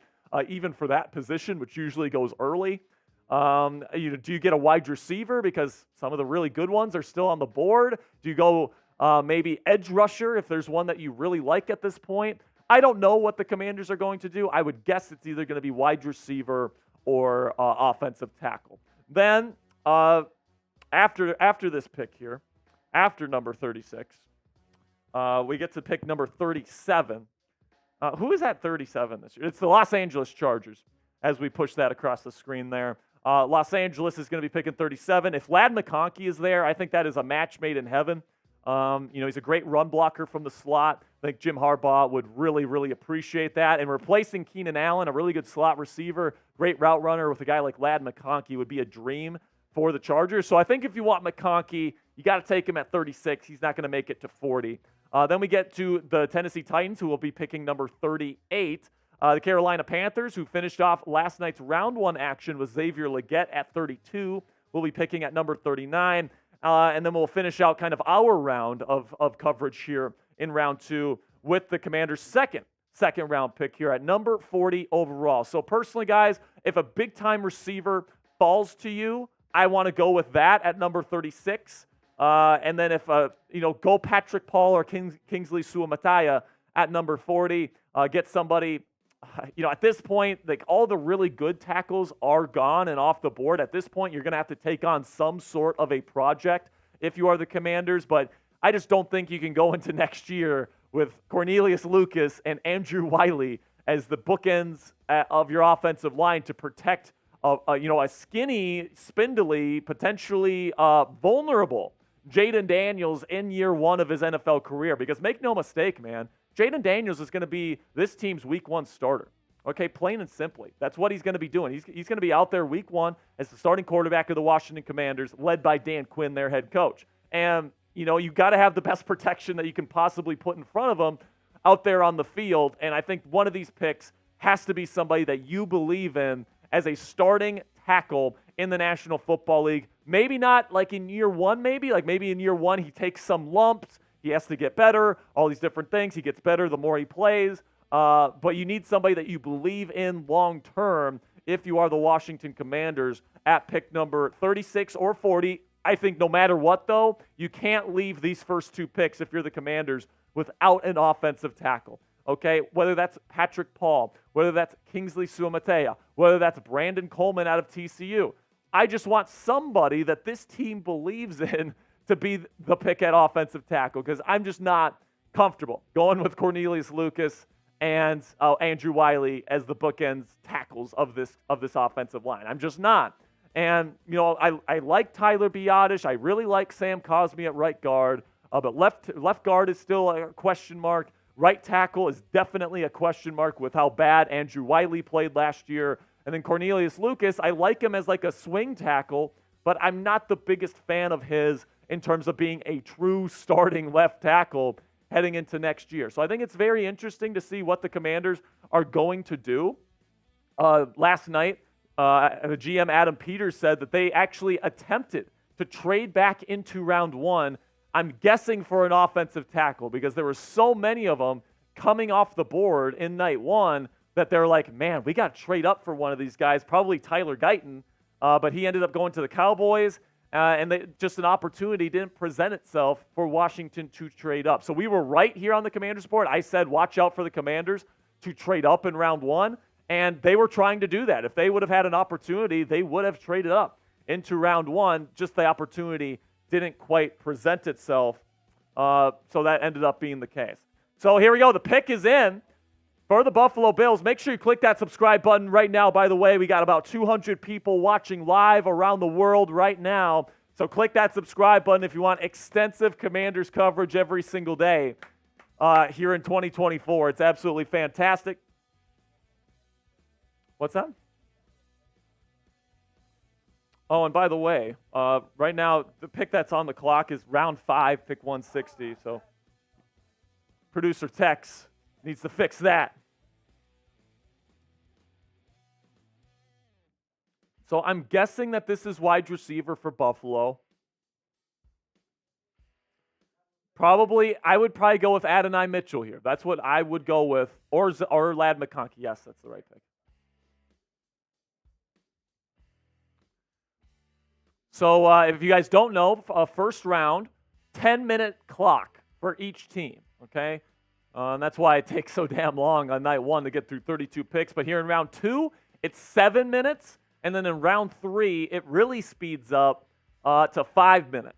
even for that position, which usually goes early. Do you get a wide receiver because some of the really good ones are still on the board? Do you go maybe edge rusher if there's one that you really like at this point? I don't know what the Commanders are going to do. I would guess it's either going to be wide receiver or offensive tackle. Then after this pick here, after number 36, we get to pick number 37. Who is at 37 this year? It's the Los Angeles Chargers as we push that across the screen there. Los Angeles is going to be picking 37. If Ladd McConkey is there, I think that is a match made in heaven. He's a great run blocker from the slot. I think Jim Harbaugh would really, really appreciate that. And replacing Keenan Allen, a really good slot receiver, great route runner with a guy like Ladd McConkey would be a dream for the Chargers. So I think if you want McConkey, you got to take him at 36. He's not going to make it to 40. Then we get to the Tennessee Titans, who will be picking number 38. The Carolina Panthers, who finished off last night's round 1 action with Xavier Legette at 32, will be picking at number 39. And then we'll finish out kind of our round of coverage here in round 2 with the Commanders' second round pick here at number 40 overall. So personally, guys, if a big-time receiver falls to you, I want to go with that at number 36. And then if, go Patrick Paul or Kingsley Suamataia at number 40, get somebody, at this point, like all the really good tackles are gone and off the board. At this point, you're going to have to take on some sort of a project if you are the Commanders. But I just don't think you can go into next year with Cornelius Lucas and Andrew Wiley as the bookends of your offensive line to protect, a skinny, spindly, potentially vulnerable Jayden Daniels in year 1 of his NFL career. Because make no mistake, man, Jayden Daniels is going to be this team's week 1 starter. Okay, plain and simply. That's what he's going to be doing. He's going to be out there week 1 as the starting quarterback of the Washington Commanders, led by Dan Quinn, their head coach. And, you got to have the best protection that you can possibly put in front of him out there on the field. And I think one of these picks has to be somebody that you believe in as a starting tackle in the National Football League. Maybe not like in year 1, maybe in year 1 he takes some lumps. He has to get better, all these different things. He gets better the more he plays. But you need somebody that you believe in long-term if you are the Washington Commanders at pick number 36 or 40. I think no matter what, though, you can't leave these first 2 picks if you're the Commanders without an offensive tackle. Okay, whether that's Patrick Paul, whether that's Kingsley Suamataia, whether that's Brandon Coleman out of TCU. I just want somebody that this team believes in to be the pick at offensive tackle, because I'm just not comfortable going with Cornelius Lucas and Andrew Wiley as the bookends tackles of this offensive line. I'm just not. And, I like Tyler Biadasz. I really like Sam Cosmi at right guard. But left guard is still a question mark. Right tackle is definitely a question mark with how bad Andrew Wiley played last year. And then Cornelius Lucas, I like him as like a swing tackle, but I'm not the biggest fan of his in terms of being a true starting left tackle heading into next year. So I think it's very interesting to see what the Commanders are going to do. Last night, the GM Adam Peters said that they actually attempted to trade back into round 1, I'm guessing for an offensive tackle, because there were so many of them coming off the board in night 1 that they're like, man, we got to trade up for one of these guys, probably Tyler Guyton, but he ended up going to the Cowboys, and just an opportunity didn't present itself for Washington to trade up. So we were right here on the Commanders board. I said, watch out for the Commanders to trade up in round 1, and they were trying to do that. If they would have had an opportunity, they would have traded up into round 1. Just the opportunity didn't quite present itself, so that ended up being the case. So here we go. The pick is in for the Buffalo Bills. Make sure you click that subscribe button right now. By the way, we got about 200 people watching live around the world right now. So click that subscribe button if you want extensive Commanders coverage every single day here in 2024. It's absolutely fantastic. What's that? Oh, and by the way, right now the pick that's on the clock is round 5, pick 160. So producer Tex needs to fix that. So I'm guessing that this is wide receiver for Buffalo. I would probably go with Adonai Mitchell here. That's what I would go with. Or Lad McConkey. Yes, that's the right pick. So if you guys don't know, first round, 10-minute clock for each team, okay? And that's why it takes so damn long on night 1 to get through 32 picks. But here in round 2, it's 7 minutes. And then in round 3, it really speeds up to 5 minutes.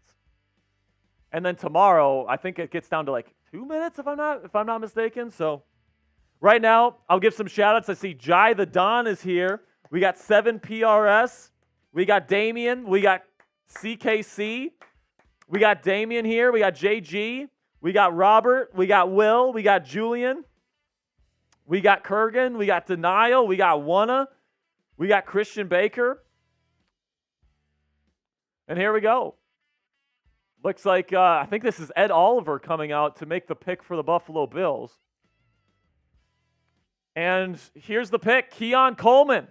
And then tomorrow, I think it gets down to like 2 minutes if I'm not mistaken. So right now, I'll give some shout-outs. I see Jai the Don is here. We got 7 PRS. We got Damien. We got CKC. We got Damien here. We got JG. We got Robert. We got Will. We got Julian. We got Kurgan. We got Denial. We got Wanna. We got Christian Baker. And here we go. Looks like, I think this is Ed Oliver coming out to make the pick for the Buffalo Bills. And here's the pick, Keon Coleman.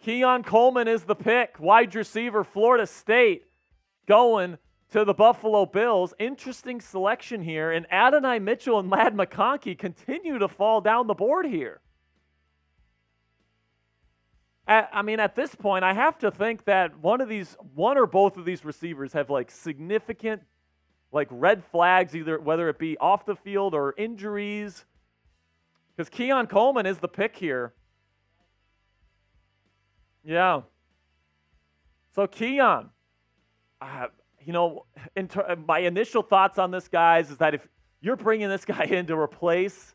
Keon Coleman is the pick. Wide receiver, Florida State, going to the Buffalo Bills. Interesting selection here. And Adonai Mitchell and Lad McConkey continue to fall down the board here. At this point, I have to think that one or both of these receivers have like significant like red flags, either whether it be off the field or injuries. Because Keon Coleman is the pick here. Yeah. So Keon, my initial thoughts on this, guys, is that if you're bringing this guy in to replace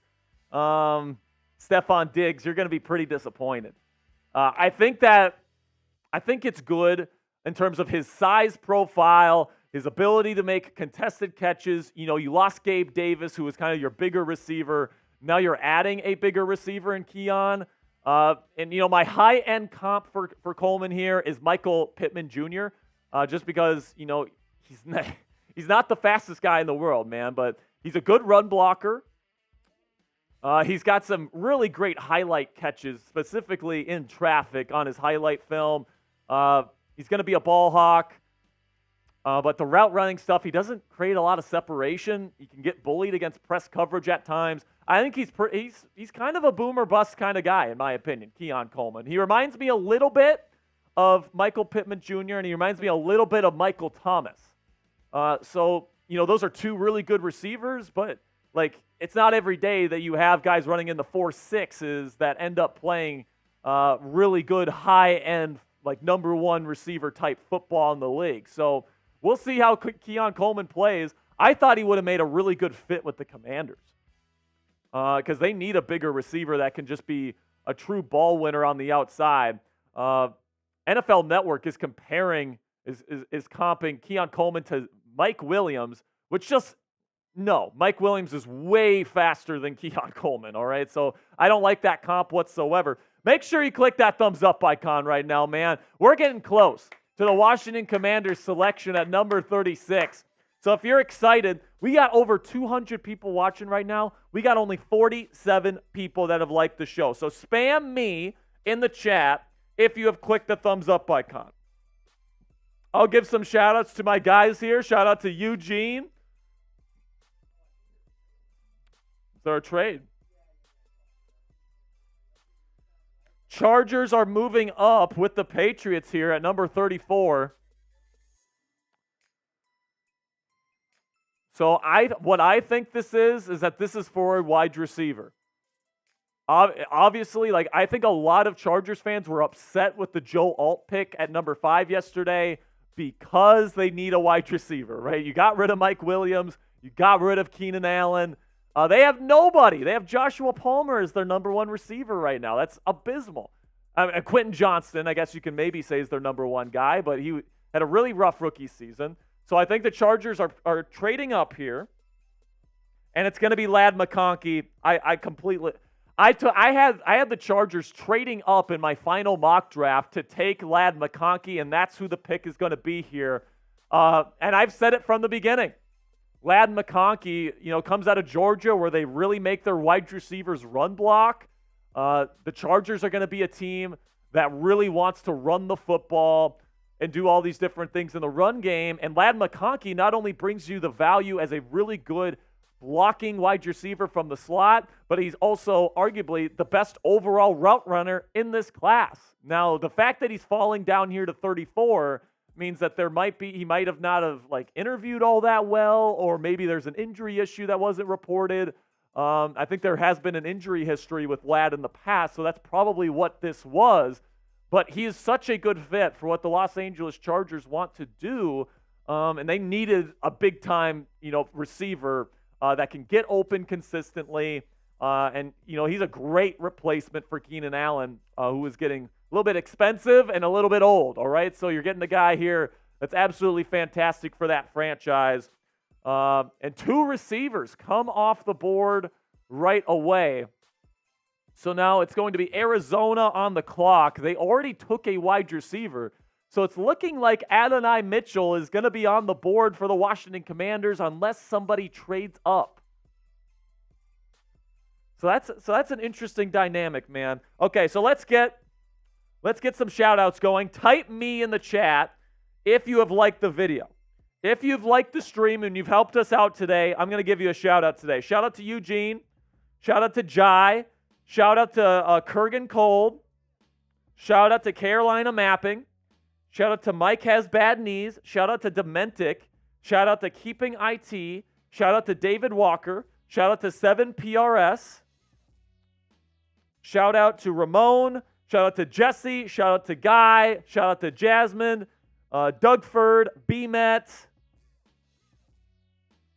Stephon Diggs, you're going to be pretty disappointed. I think it's good in terms of his size profile, his ability to make contested catches. You lost Gabe Davis, who was kind of your bigger receiver. Now you're adding a bigger receiver in Keon. My high-end comp for Coleman here is Michael Pittman Jr., just because, he's not the fastest guy in the world, man, but he's a good run blocker. He's got some really great highlight catches, specifically in traffic on his highlight film. He's going to be a ball hawk. But the route running stuff, he doesn't create a lot of separation. He can get bullied against press coverage at times. I think he's kind of a boomer bust kind of guy, in my opinion, Keon Coleman. He reminds me a little bit of Michael Pittman Jr., and he reminds me a little bit of Michael Thomas. Those are two really good receivers, but it's not every day that you have guys running in the 4.6s that end up playing really good high-end, number one receiver type football in the league. So we'll see how Keon Coleman plays. I thought he would have made a really good fit with the Commanders because they need a bigger receiver that can just be a true ball winner on the outside. NFL Network is comparing, is comping Keon Coleman to Mike Williams, which Mike Williams is way faster than Keon Coleman, all right? So I don't like that comp whatsoever. Make sure you click that thumbs up icon right now, man. We're getting close to the Washington Commanders selection at number 36. So if you're excited, we got over 200 people watching right now. We got only 47 people that have liked the show. So spam me in the chat if you have clicked the thumbs up icon. I'll give some shout outs to my guys here. Shout out to Eugene. Is there a trade? Chargers are moving up with the Patriots here at number 34. So what I think this is that this is for a wide receiver. Obviously, like I think a lot of Chargers fans were upset with the Joe Alt pick at number 5 yesterday because they need a wide receiver, right? You got rid of Mike Williams. You got rid of Keenan Allen. They have nobody. They have Joshua Palmer as their number 1 receiver right now. That's abysmal. Quentin Johnston, I guess you can maybe say, is their number 1 guy, but he had a really rough rookie season. So I think the Chargers are trading up here, and it's going to be Ladd McConkey. I had the Chargers trading up in my final mock draft to take Ladd McConkey, and that's who the pick is going to be here. And I've said it from the beginning. Ladd McConkey, comes out of Georgia where they really make their wide receivers run block. The Chargers are going to be a team that really wants to run the football and do all these different things in the run game. And Ladd McConkey not only brings you the value as a really good blocking wide receiver from the slot, but he's also arguably the best overall route runner in this class. Now, the fact that he's falling down here to 34 means that he might have not have interviewed all that well, or maybe there's an injury issue that wasn't reported. I think there has been an injury history with Ladd in the past, so that's probably what this was. But he is such a good fit for what the Los Angeles Chargers want to do, and they needed a big-time, receiver that can get open consistently. And he's a great replacement for Keenan Allen, who is getting a little bit expensive and a little bit old, all right? So you're getting the guy here that's absolutely fantastic for that franchise. And 2 receivers come off the board right away. So now it's going to be Arizona on the clock. They already took a wide receiver. So it's looking like Adonai Mitchell is going to be on the board for the Washington Commanders unless somebody trades up. So that's an interesting dynamic, man. Okay, so let's get some shout-outs going. Type me in the chat if you have liked the video. If you've liked the stream and you've helped us out today, I'm going to give you a shout-out today. Shout-out to Eugene. Shout-out to Jai. Shout-out to Kurgan Cold. Shout-out to Carolina Mapping. Shout-out to Mike Has Bad Knees. Shout-out to Dementic. Shout-out to Keeping IT. Shout-out to David Walker. Shout-out to 7PRS. Shout-out to Ramon. Shout-out to Jesse. Shout-out to Guy. Shout-out to Jasmine. Dougford. BMet.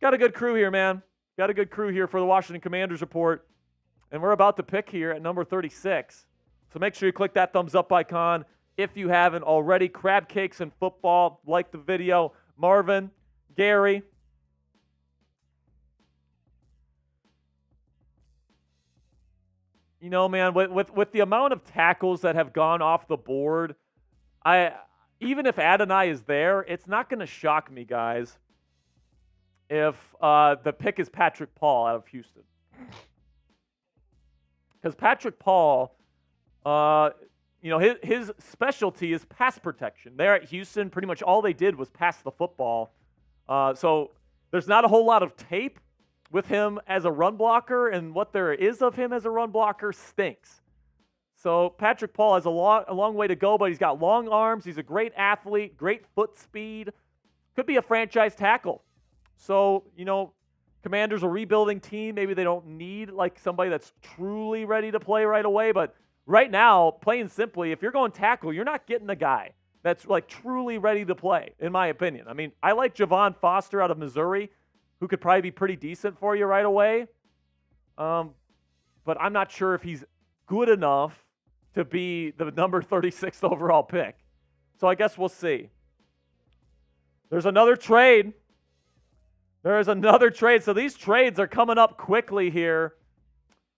Got a good crew here, man. Got a good crew here for the Washington Commanders Report. And we're about to pick here at number 36. So make sure you click that thumbs up icon if you haven't already. Crab Cakes and Football. Like the video. Marvin. Gary. Man, with the amount of tackles that have gone off the board, even if Adonai is there, it's not going to shock me, guys, if the pick is Patrick Paul out of Houston. Because Patrick Paul, his specialty is pass protection. There at Houston, pretty much all they did was pass the football. So there's not a whole lot of tape with him as a run blocker, and what there is of him as a run blocker stinks. So Patrick Paul has a long way to go, but he's got long arms. He's a great athlete, great foot speed. Could be a franchise tackle. So, Commanders a rebuilding team. Maybe they don't need somebody that's truly ready to play right away. But right now, plain simply, if you're going tackle, you're not getting a guy that's truly ready to play, in my opinion. I mean, I like Javon Foster out of Missouri, who could probably be pretty decent for you right away. But I'm not sure if he's good enough to be the number 36th overall pick. So I guess we'll see. There's another trade. There is another trade. So these trades are coming up quickly here.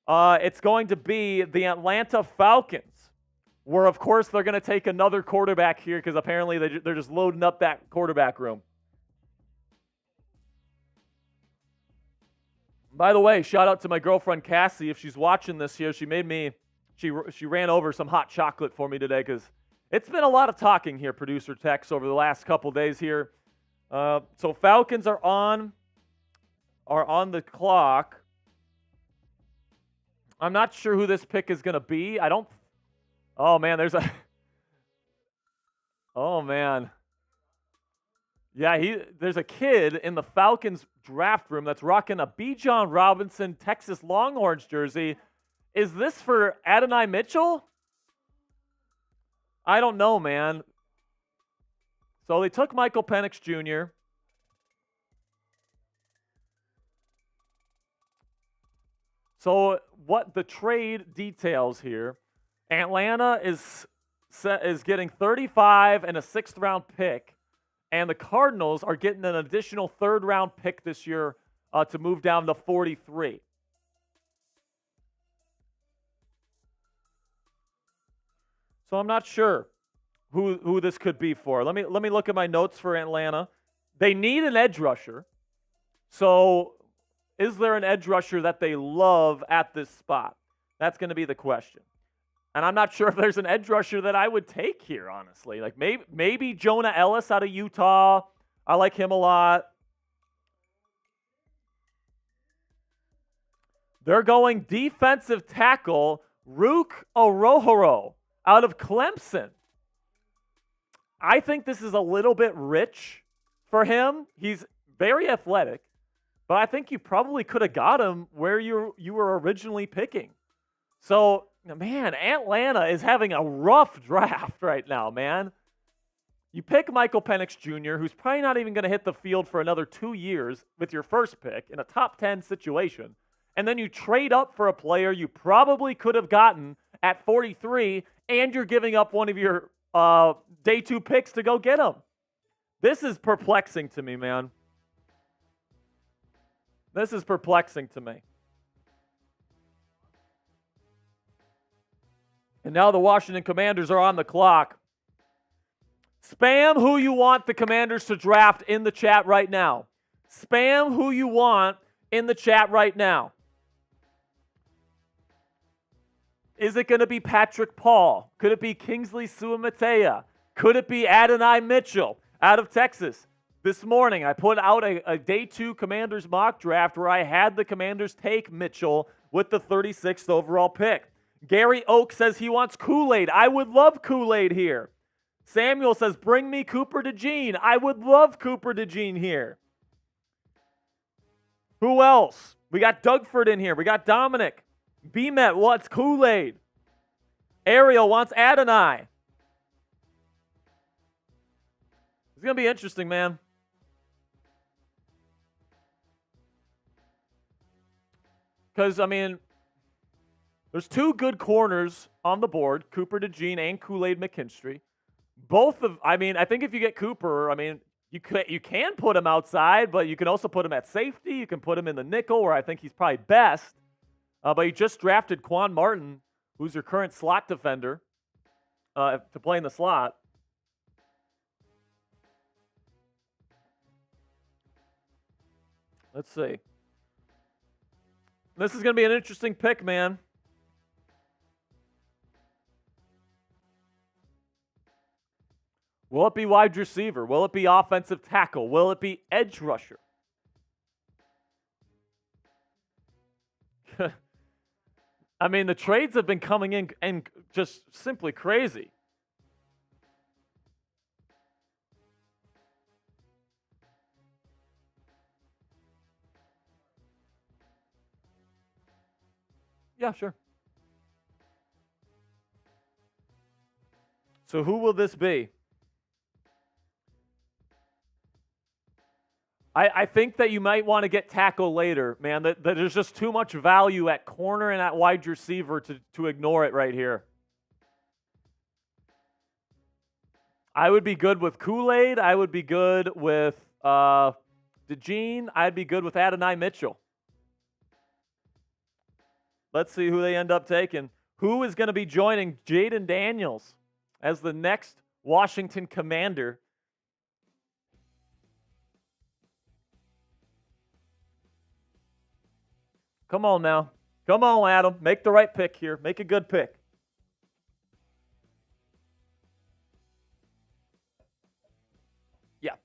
It's going to be the Atlanta Falcons, where, of course, they're going to take another quarterback here because apparently they're just loading up that quarterback room. By the way, shout out to my girlfriend Cassie. If she's watching this here, she ran over some hot chocolate for me today because it's been a lot of talking here, producer Tex, over the last couple days here. So Falcons are on the clock. I'm not sure who this pick is going to be. Oh, man, there's a – oh, man. Yeah, there's a kid in the Falcons draft room that's rocking a Bijan Robinson Texas Longhorns jersey. Is this for Adonai Mitchell? I don't know, man. So they took Michael Penix Jr. So what the trade details here, Atlanta is getting 35 and a 6th-round pick, and the Cardinals are getting an additional 3rd-round pick this year to move down to 43. So I'm not sure who this could be for. Let me look at my notes for Atlanta. They need an edge rusher. So is there an edge rusher that they love at this spot? That's going to be the question. And I'm not sure if there's an edge rusher that I would take here, honestly. Like maybe Jonah Ellis out of Utah. I like him a lot. They're going defensive tackle Rook Orohoro out of Clemson. I think this is a little bit rich for him. He's very athletic, but I think you probably could have got him where you were originally picking. So, man, Atlanta is having a rough draft right now, man. You pick Michael Penix Jr., who's probably not even going to hit the field for another 2 years with your first pick in a top 10 situation. And then you trade up for a player you probably could have gotten at 43, and you're giving up one of your day 2 picks to go get him. This is perplexing to me, man. This is perplexing to me. And now the Washington Commanders are on the clock. Spam who you want the Commanders to draft in the chat right now. Spam who you want in the chat right now. Is it going to be Patrick Paul? Could it be Kingsley Suamatea? Could it be Adonai Mitchell out of Texas? This morning, I put out a day 2 Commanders mock draft where I had the Commanders take Mitchell with the 36th overall pick. Gary Oak says he wants Kool-Aid. I would love Kool-Aid here. Samuel says, bring me Cooper DeJean. I would love Cooper DeJean here. Who else? We got Dougford in here. We got Dominic. BMet wants Kool-Aid. Ariel wants Adonai. It's going to be interesting, man. Because, I mean, there's 2 good corners on the board, Cooper DeJean and Kool-Aid McKinstry. I think if you get Cooper, I mean, you can put him outside, but you can also put him at safety. You can put him in the nickel, where I think he's probably best. But you just drafted Quan Martin, who's your current slot defender, to play in the slot. Let's see. This is going to be an interesting pick, man. Will it be wide receiver? Will it be offensive tackle? Will it be edge rusher? I mean, the trades have been coming in and just simply crazy. Yeah, sure. So who will this be? I think that you might want to get tackle later, man. That there's just too much value at corner and at wide receiver to ignore it right here. I would be good with Kool-Aid. I would be good with DeJean. I'd be good with Adonai Mitchell. Let's see who they end up taking. Who is going to be joining Jayden Daniels as the next Washington Commander? Come on now. Come on, Adam. Make the right pick here. Make a good pick. Yeah.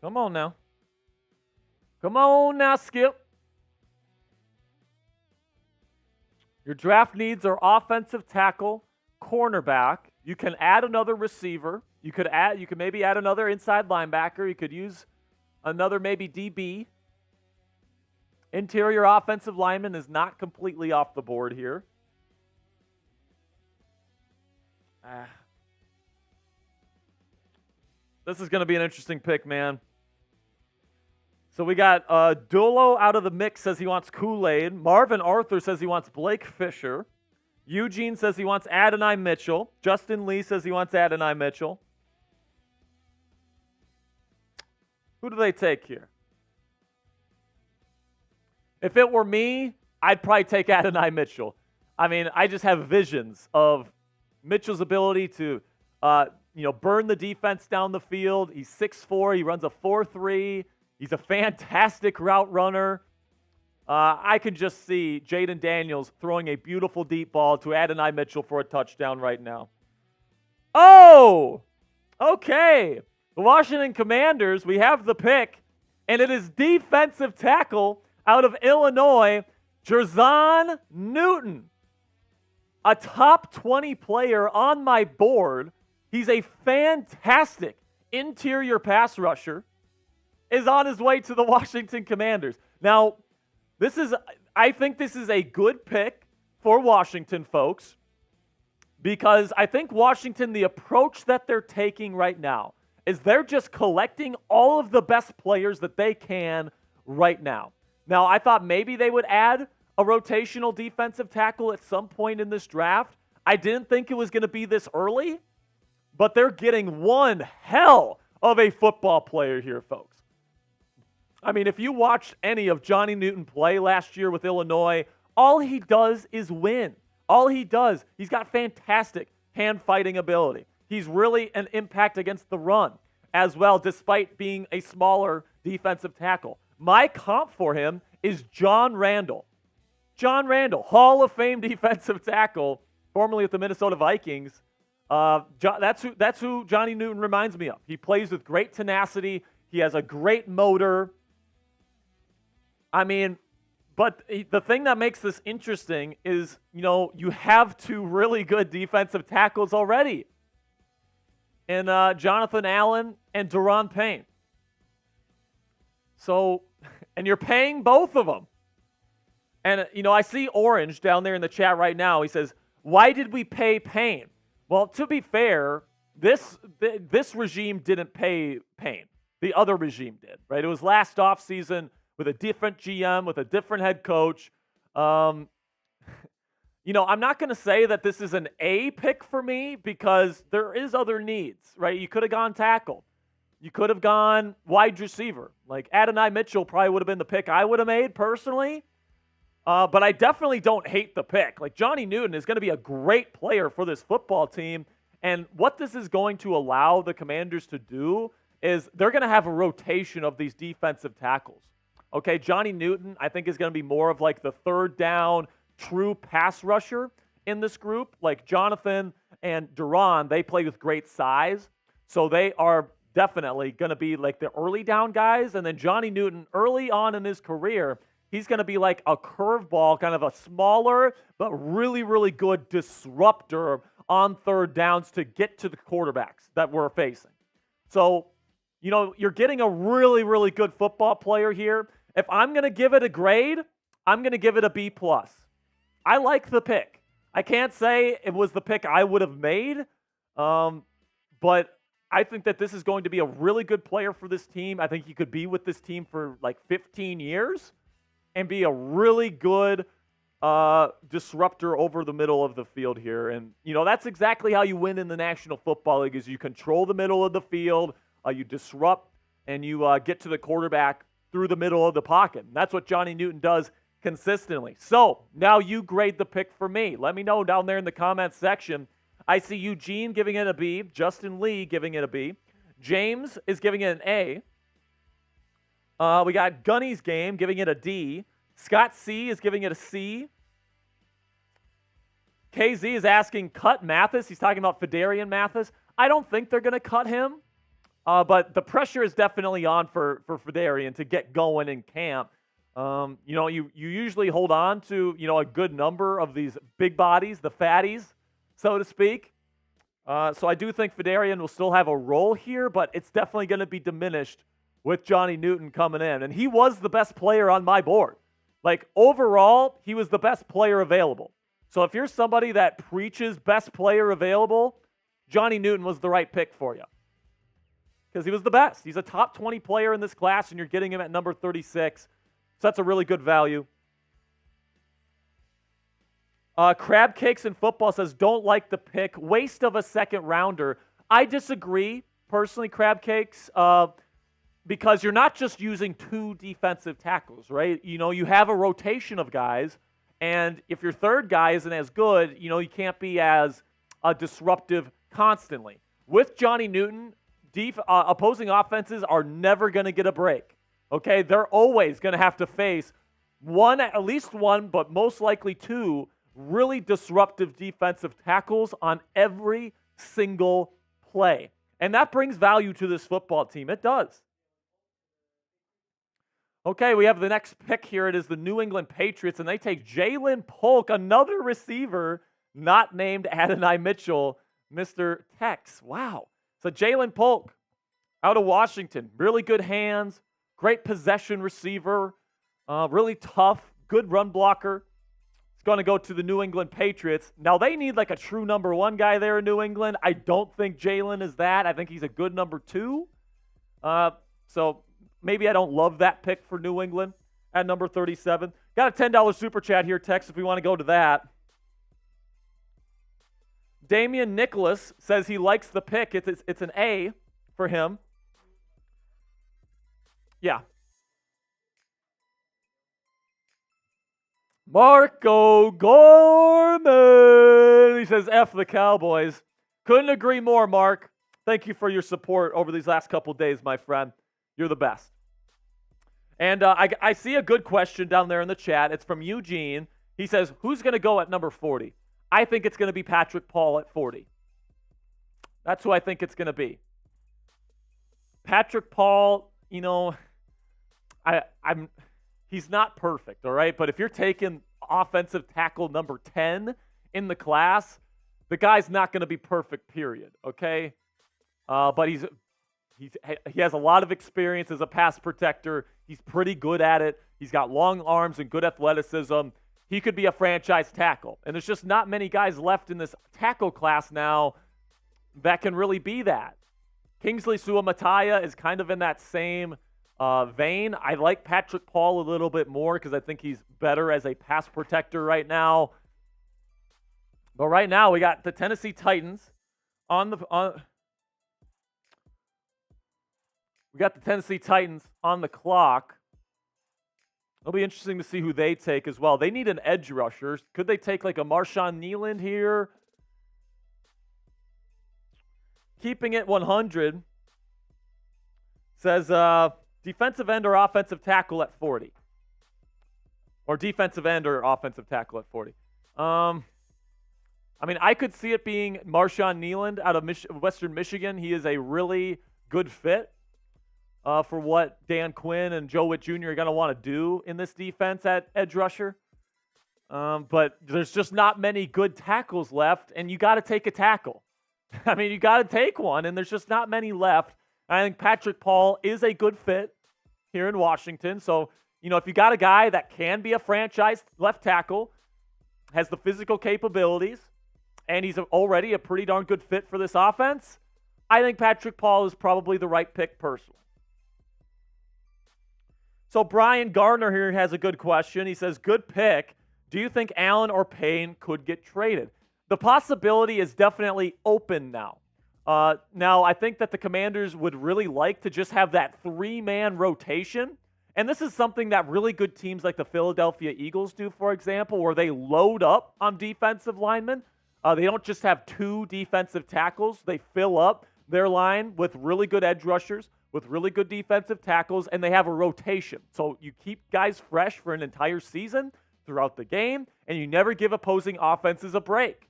Come on now. Come on now, Skip. Your draft needs are offensive tackle, cornerback. You can add another receiver. You could maybe add another inside linebacker. You could use another maybe DB. Interior offensive lineman is not completely off the board here. This is going to be an interesting pick, man. So we got Dolo out of the mix, says he wants Kool-Aid. Marvin Arthur says he wants Blake Fisher. Eugene says he wants Adonai Mitchell. Justin Lee says he wants Adonai Mitchell. Who do they take here? If it were me, I'd probably take Adonai Mitchell. I mean, I just have visions of Mitchell's ability to burn the defense down the field. He's 6'4", he runs a 4.3. He's a fantastic route runner. I can just see Jayden Daniels throwing a beautiful deep ball to Adonai Mitchell for a touchdown right now. Oh, okay. The Washington Commanders, we have the pick, and it is defensive tackle out of Illinois, Jayden Newton. A top 20 player on my board. He's a fantastic interior pass rusher. Is on his way to the Washington Commanders. Now, I think this is a good pick for Washington, folks, because I think Washington, the approach that they're taking right now is they're just collecting all of the best players that they can right now. Now, I thought maybe they would add a rotational defensive tackle at some point in this draft. I didn't think it was going to be this early, but they're getting one hell of a football player here, folks. I mean, if you watched any of Johnny Newton play last year with Illinois, all he does is win. All he does, he's got fantastic hand-fighting ability. He's really an impact against the run as well, despite being a smaller defensive tackle. My comp for him is John Randall. John Randall, Hall of Fame defensive tackle, formerly with the Minnesota Vikings. That's who Johnny Newton reminds me of. He plays with great tenacity. He has a great motor. I mean, but the thing that makes this interesting is, you have two really good defensive tackles already in Jonathan Allen and Daron Payne. So, and you're paying both of them. And, I see Orange down there in the chat right now. He says, why did we pay Payne? Well, to be fair, this regime didn't pay Payne. The other regime did, right? It was last offseason with a different GM, with a different head coach. I'm not going to say that this is an A pick for me because there is other needs, right? You could have gone tackle. You could have gone wide receiver. Like Adonai Mitchell probably would have been the pick I would have made personally. But I definitely don't hate the pick. Like Johnny Newton is going to be a great player for this football team. And what this is going to allow the Commanders to do is they're going to have a rotation of these defensive tackles. Okay, Johnny Newton, I think, is going to be more of like the third down true pass rusher in this group. Like Jonathan and Daron, they play with great size. So they are definitely going to be like the early down guys. And then Johnny Newton, early on in his career, he's going to be like a curveball, kind of a smaller but really, really good disruptor on third downs to get to the quarterbacks that we're facing. So, you're getting a really, really good football player here. If I'm going to give it a grade, I'm going to give it a B+. I like the pick. I can't say it was the pick I would have made, but I think that this is going to be a really good player for this team. I think he could be with this team for like 15 years and be a really good disruptor over the middle of the field here. And, that's exactly how you win in the National Football League is you control the middle of the field, you disrupt, and you get to the quarterback through the middle of the pocket. And that's what Johnny Newton does consistently. So now you grade the pick for me. Let me know down there in the comments section. I see Eugene giving it a B. Justin Lee giving it a B. James is giving it an A. We got Gunny's Game giving it a D. Scott C is giving it a C. KZ is asking, cut Mathis. He's talking about Fedarian Mathis. I don't think they're going to cut him. But the pressure is definitely on for Fedarian to get going in camp. You usually hold on to, a good number of these big bodies, the fatties, so to speak. So I do think Fedarian will still have a role here, but it's definitely going to be diminished with Johnny Newton coming in. And he was the best player on my board. Like, overall, he was the best player available. So if you're somebody that preaches best player available, Johnny Newton was the right pick for you. Because he was the best. He's a top 20 player in this class, and you're getting him at number 36. So that's a really good value. Crab Cakes in Football says, don't like the pick. Waste of a second rounder. I disagree, personally, Crab Cakes, because you're not just using 2 defensive tackles, right? You have a rotation of guys, and if your third guy isn't as good, you can't be as disruptive constantly. With Johnny Newton, opposing offenses are never going to get a break, okay? They're always going to have to face at least one, but most likely 2 really disruptive defensive tackles on every single play. And that brings value to this football team. It does. Okay, we have the next pick here. It is the New England Patriots, and they take Jalen Polk, another receiver not named Adonai Mitchell, Mr. Tex. Wow. So Jalen Polk out of Washington, really good hands, great possession receiver, really tough, good run blocker. It's going to go to the New England Patriots. Now, they need like a true number 1 guy there in New England. I don't think Jalen is that. I think he's a good number 2. So maybe I don't love that pick for New England at number 37. Got a $10 super chat here, Tex, if we want to go to that. Damian Nicholas says he likes the pick. It's an A for him. Yeah. Marco Gorman. He says, F the Cowboys. Couldn't agree more, Mark. Thank you for your support over these last couple days, my friend. You're the best. And I see a good question down there in the chat. It's from Eugene. He says, who's going to go at number 40? I think it's going to be Patrick Paul at 40. That's who I think it's going to be. Patrick Paul, he's not perfect, all right? But if you're taking offensive tackle number 10 in the class, the guy's not going to be perfect, period, okay? But he has a lot of experience as a pass protector. He's pretty good at it. He's got long arms and good athleticism. He could be a franchise tackle. And there's just not many guys left in this tackle class now that can really be that. Kingsley Suamataia is kind of in that same vein. I like Patrick Paul a little bit more because I think he's better as a pass protector right now. But right now we got the Tennessee Titans on the clock. It'll be interesting to see who they take as well. They need an edge rusher. Could they take like a Marshawn Nealand here? Keeping it 100 says defensive end or offensive tackle at 40. Or defensive end or offensive tackle at 40. I could see it being Marshawn Nealand out of Western Michigan. He is a really good fit for what Dan Quinn and Joe Witt Jr. are going to want to do in this defense at edge rusher. But there's just not many good tackles left, and you got to take a tackle. You got to take one, and there's just not many left. I think Patrick Paul is a good fit here in Washington. So, if you got a guy that can be a franchise left tackle, has the physical capabilities, and he's already a pretty darn good fit for this offense, I think Patrick Paul is probably the right pick personally. So Brian Gardner here has a good question. He says, good pick. Do you think Allen or Payne could get traded? The possibility is definitely open now. Now, I think that the Commanders would really like to just have that 3-man rotation. And this is something that really good teams like the Philadelphia Eagles do, for example, where they load up on defensive linemen. They don't just have 2 defensive tackles. They fill up their line with really good edge rushers, with really good defensive tackles, and they have a rotation. So you keep guys fresh for an entire season throughout the game, and you never give opposing offenses a break.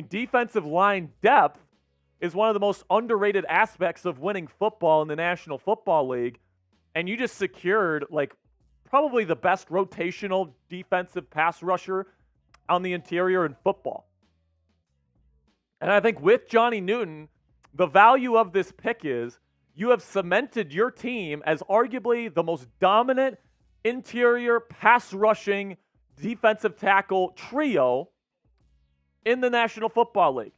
Defensive line depth is one of the most underrated aspects of winning football in the National Football League. and you just secured like probably the best rotational defensive pass rusher on the interior in football. And I think with Johnny Newton, the value of this pick is you have cemented your team as arguably the most dominant interior pass rushing defensive tackle trio in the National Football League.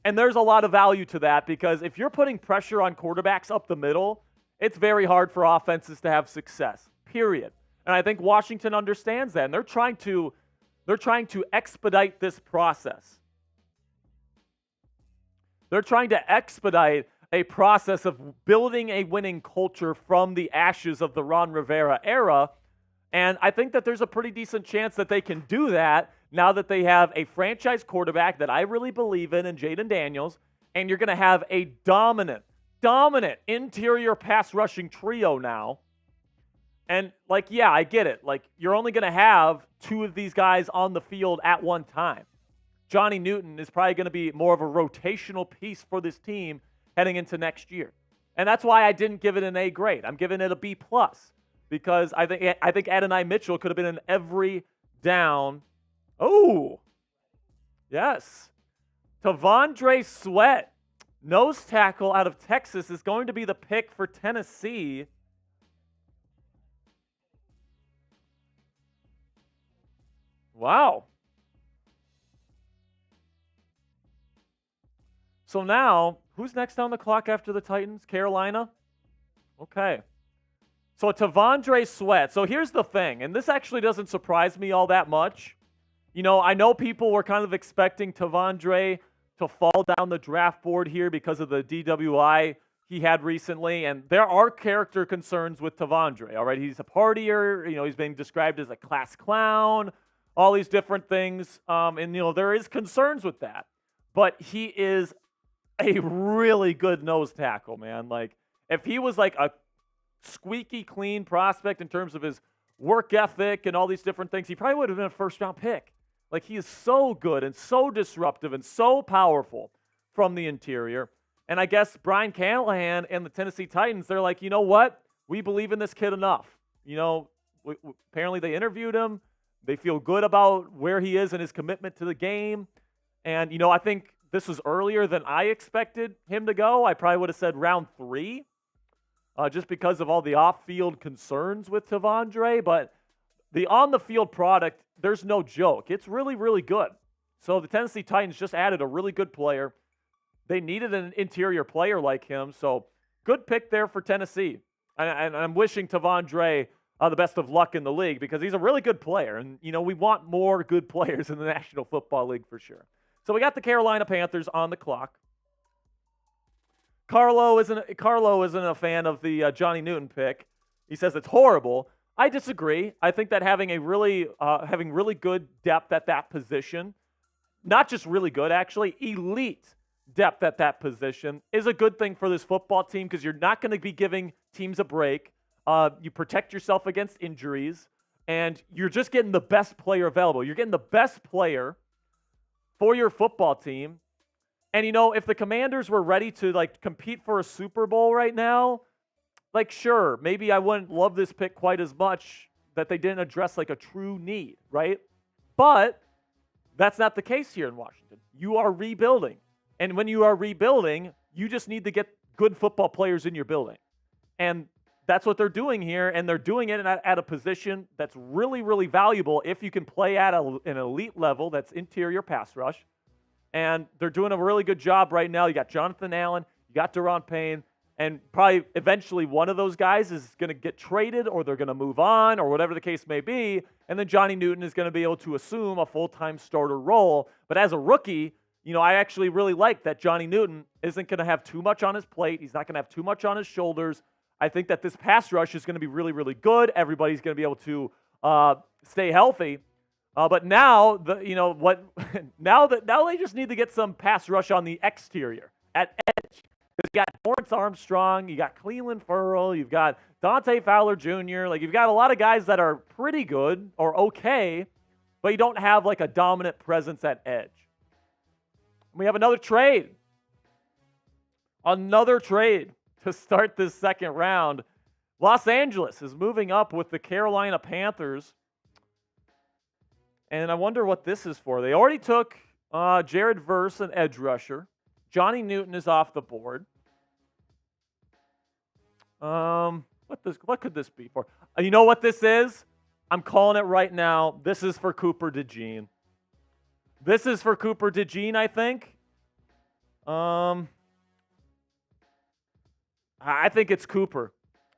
And there's a lot of value to that because if you're putting pressure on quarterbacks up the middle, it's very hard for offenses to have success, period. And I think Washington understands that, and they're trying to expedite this process. They're trying to expedite a process of building a winning culture from the ashes of the Ron Rivera era. And I think that there's a pretty decent chance that they can do that now that they have a franchise quarterback that I really believe in Jayden Daniels, and you're going to have a dominant interior pass rushing trio now. And, like, yeah, I get it. Like, you're only going to have two of these guys on the field at one time. Johnny Newton is probably going to be more of a rotational piece for this team heading into next year. And that's why I didn't give it an A grade. I'm giving it a B+, because I think Adonai Mitchell could have been an every down. Oh, yes. T'Vondre Sweat, nose tackle out of Texas, is going to be the pick for Tennessee. Wow. So now, who's next on the clock after the Titans? Carolina? Okay. So T'Vondre Sweat. So here's the thing, and this actually doesn't surprise me all that much. You know, I know people were kind of expecting T'Vondre to fall down the draft board here because of the DWI he had recently, and there are character concerns with T'Vondre, all right? He's a partier, you know, he's being described as a class clown, all these different things, and, you know, there is concerns with that. But he is a really good nose tackle, man. Like, if he was like a squeaky clean prospect in terms of his work ethic and all these different things, he probably would have been a first-round pick. Like, he is so good and so disruptive and so powerful from the interior. And I guess Brian Callahan and the Tennessee Titans, they're like, you know what? We believe in this kid enough. You know, apparently they interviewed him. They feel good about where he is and his commitment to the game. And, you know, I think this was earlier than I expected him to go. I probably would have said round 3, just because of all the off-field concerns with T'Vondre. But the on-the-field product, there's no joke. It's really, really good. So the Tennessee Titans just added a really good player. They needed an interior player like him. So good pick there for Tennessee. And I'm wishing T'Vondre the best of luck in the league because he's a really good player. And, you know, we want more good players in the National Football League for sure. So we got the Carolina Panthers on the clock. Carlo isn't a fan of the Johnny Newton pick. He says it's horrible. I disagree. I think that having really good depth at that position, not just really good, actually, elite depth at that position is a good thing for this football team because you're not going to be giving teams a break. You protect yourself against injuries, and you're just getting the best player available. You're getting the best player for your football team. And, you know, if the Commanders were ready to, like, compete for a Super Bowl right now, like, sure, maybe I wouldn't love this pick quite as much that they didn't address, like, a true need, right? But that's not the case here in Washington. You are rebuilding. And when you are rebuilding, you just need to get good football players in your building. And that's what they're doing here, and they're doing it at a position that's really, really valuable if you can play at an elite level that's interior pass rush. And they're doing a really good job right now. You got Jonathan Allen, you got Daron Payne, and probably eventually one of those guys is going to get traded or they're going to move on or whatever the case may be, and then Johnny Newton is going to be able to assume a full-time starter role. But as a rookie, you know, I actually really like that Johnny Newton isn't going to have too much on his plate. He's not going to have too much on his shoulders. I think that this pass rush is going to be really, really good. Everybody's going to be able to stay healthy. But now, now they just need to get some pass rush on the exterior at edge. You got Lawrence Armstrong, you got Cleveland Ferrell, you've got Dante Fowler Jr. Like, you've got a lot of guys that are pretty good or okay, but you don't have like a dominant presence at edge. We have another trade. Another trade to start this second round. Los Angeles is moving up with the Carolina Panthers. And I wonder what this is for. They already took Jared Verse, an edge rusher. Johnny Newton is off the board. What could this be for? You know what this is? I'm calling it right now. This is for Cooper DeJean. This is for Cooper DeJean, I think. I think it's Cooper.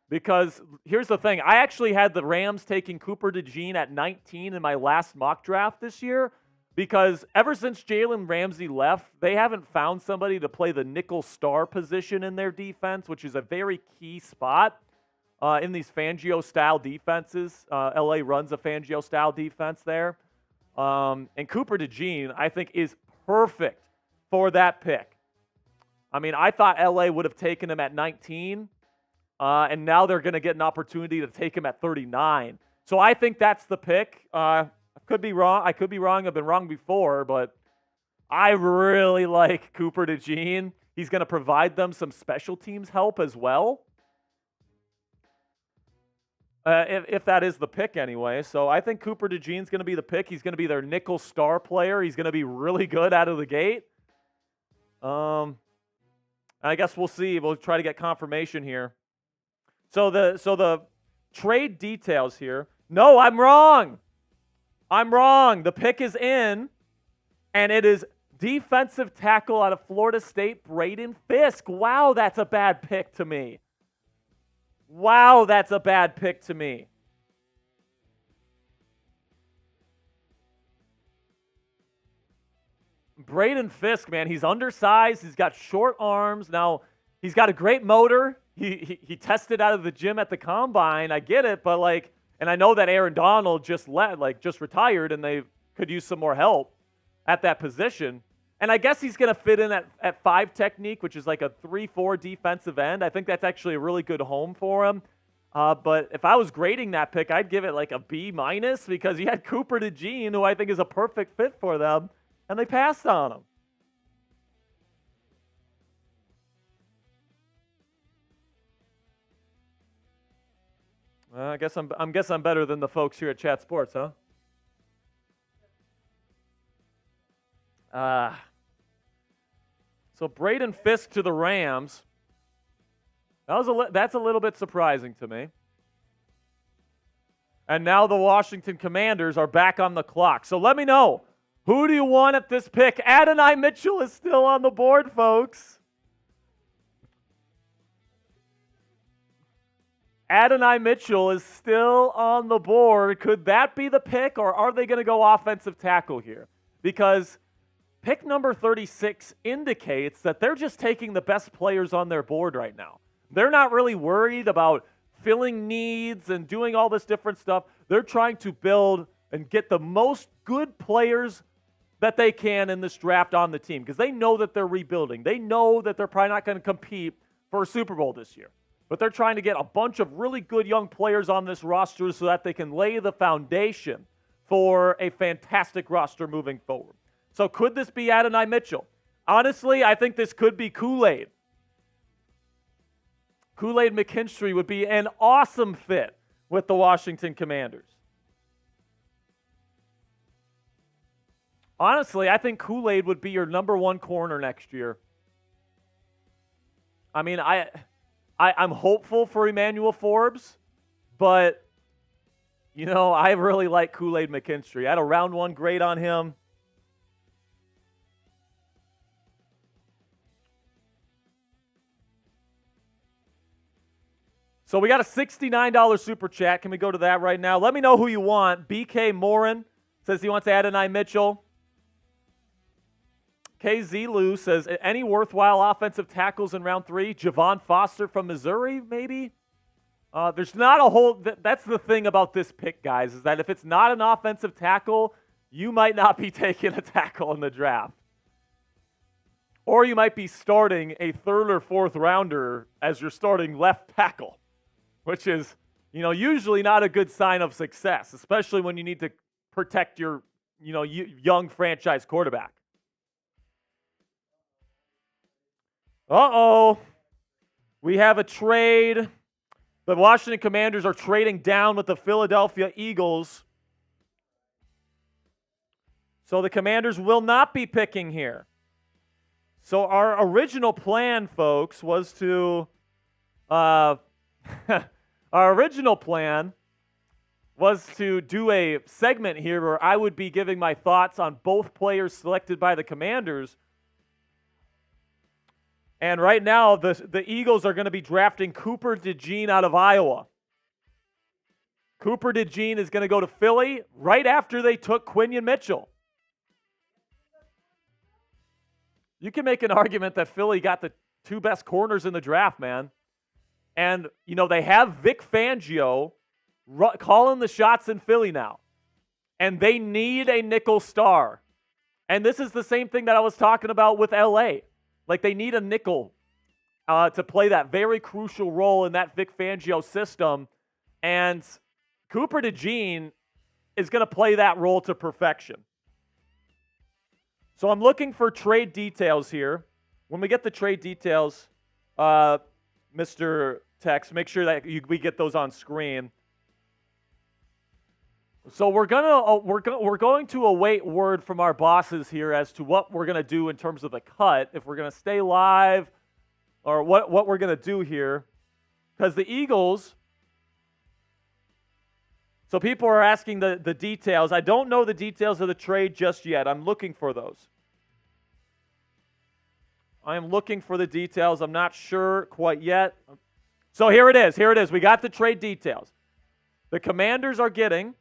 Because here's the thing. I actually had the Rams taking Cooper DeJean at 19 in my last mock draft this year. Because ever since Jalen Ramsey left, they haven't found somebody to play the nickel star position in their defense, which is a very key spot in these Fangio-style defenses. LA runs a Fangio-style defense there. And Cooper DeJean, I think, is perfect for that pick. I mean, I thought LA would have taken him at 19, and now they're going to get an opportunity to take him at 39. So I think that's the pick. I could be wrong. I've been wrong before, but I really like Cooper DeJean. He's going to provide them some special teams help as well. If that is the pick anyway. So I think Cooper DeJean's going to be the pick. He's going to be their nickel star player. He's going to be really good out of the gate. I guess we'll see. We'll try to get confirmation here. So the trade details here. No, I'm wrong. The pick is in, and it is defensive tackle out of Florida State, Jayden Fiske. Wow, that's a bad pick to me. Jayden Fiske, man, he's undersized. He's got short arms. Now, he's got a great motor. He tested out of the gym at the combine. I get it, but and I know that Aaron Donald just retired, and they could use some more help at that position. And I guess he's going to fit in at 5 technique, which is like a 3-4 defensive end. I think that's actually a really good home for him. But if I was grading that pick, I'd give it like a B- because he had Cooper DeJean, who I think is a perfect fit for them, and they passed on him. I guess I'm better than the folks here at Chat Sports, huh? So Jayden Fiske to the Rams. That's a little bit surprising to me. And now the Washington Commanders are back on the clock. So let me know, who do you want at this pick? Adonai Mitchell is still on the board, folks. Adonai Mitchell is still on the board. Could that be the pick, or are they going to go offensive tackle here? Because pick number 36 indicates that they're just taking the best players on their board right now. They're not really worried about filling needs and doing all this different stuff. They're trying to build and get the most good players that they can in this draft on the team, because they know that they're rebuilding. They know that they're probably not going to compete for a Super Bowl this year. But they're trying to get a bunch of really good young players on this roster so that they can lay the foundation for a fantastic roster moving forward. So could this be Adonai Mitchell? Honestly, I think this could be Kool-Aid. Kool-Aid McKinstry would be an awesome fit with the Washington Commanders. Honestly, I think Kool-Aid would be your number 1 corner next year. I mean, I'm hopeful for Emmanuel Forbes, but, I really like Kool-Aid McKinstry. I had a round 1 grade on him. So we got a $69 super chat. Can we go to that right now? Let me know who you want. BK Morin says he wants Adonai Mitchell. KZ Lou says, any worthwhile offensive tackles in round 3? Javon Foster from Missouri, maybe? There's not a whole... That's the thing about this pick, guys, is that if it's not an offensive tackle, you might not be taking a tackle in the draft. Or you might be starting a 3rd or 4th rounder as your starting left tackle, which is, usually not a good sign of success, especially when you need to protect your, young franchise quarterback. Uh-oh. We have a trade The Washington Commanders are trading down with the Philadelphia Eagles. So the Commanders will not be picking here. So our original plan, folks, was to our original plan was to do a segment here where I would be giving my thoughts on both players selected by the Commanders. And right now, the Eagles are going to be drafting Cooper DeJean out of Iowa. Cooper DeJean is going to go to Philly right after they took Quinion Mitchell. You can make an argument that Philly got the two best corners in the draft, man. And, you know, they have Vic Fangio calling the shots in Philly now. And they need a nickel star. And this is the same thing that I was talking about with LA. Like, they need a nickel to play that very crucial role in that Vic Fangio system. And Cooper DeJean is going to play that role to perfection. So I'm looking for trade details here. When we get the trade details, Mr. Tex, make sure that we get those on screen. So we're going to await word from our bosses here as to what we're going to do in terms of the cut, if we're going to stay live or what we're going to do here. Because the Eagles, so people are asking the details. I don't know the details of the trade just yet. I'm looking for those. I am looking for the details. I'm not sure quite yet. So here it is. Here it is. We got the trade details. The Commanders are getting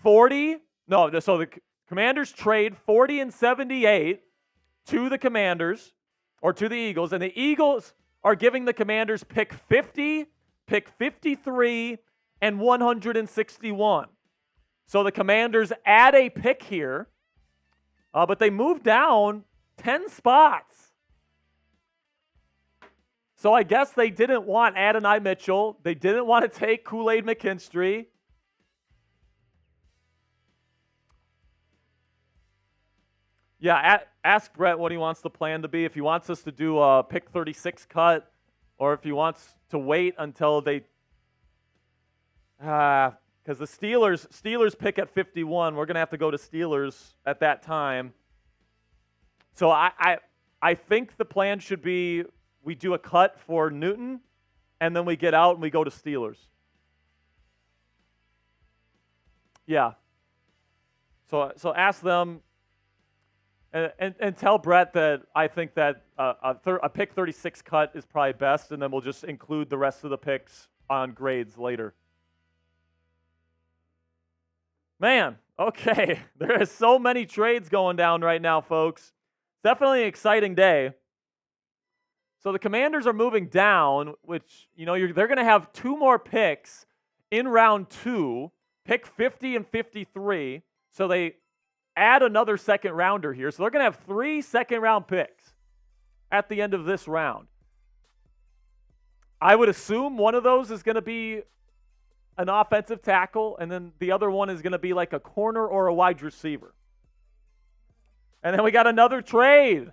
so the Commanders trade 40 and 78 to the Commanders, or to the Eagles, and the Eagles are giving the Commanders pick 50, pick 53, and 161. So the Commanders add a pick here, but they move down 10 spots. So I guess they didn't want Adonai Mitchell. They didn't want to take Kool-Aid McKinstry. Yeah, ask Brett what he wants the plan to be. If he wants us to do a pick 36 cut, or if he wants to wait until they, because the Steelers pick at 51. We're gonna have to go to Steelers at that time. So I think the plan should be we do a cut for Newton, and then we get out and we go to Steelers. Yeah. So ask them. And tell Brett that I think that a pick 36 cut is probably best, and then we'll just include the rest of the picks on grades later. Man, okay. There are so many trades going down right now, folks. Definitely an exciting day. So the Commanders are moving down, which, you know, they're going to have two more picks in round 2, pick 50 and 53. So they add another second rounder here. So they're going to have 3 second-round picks at the end of this round. I would assume one of those is going to be an offensive tackle, and then the other one is going to be like a corner or a wide receiver. And then we got another trade.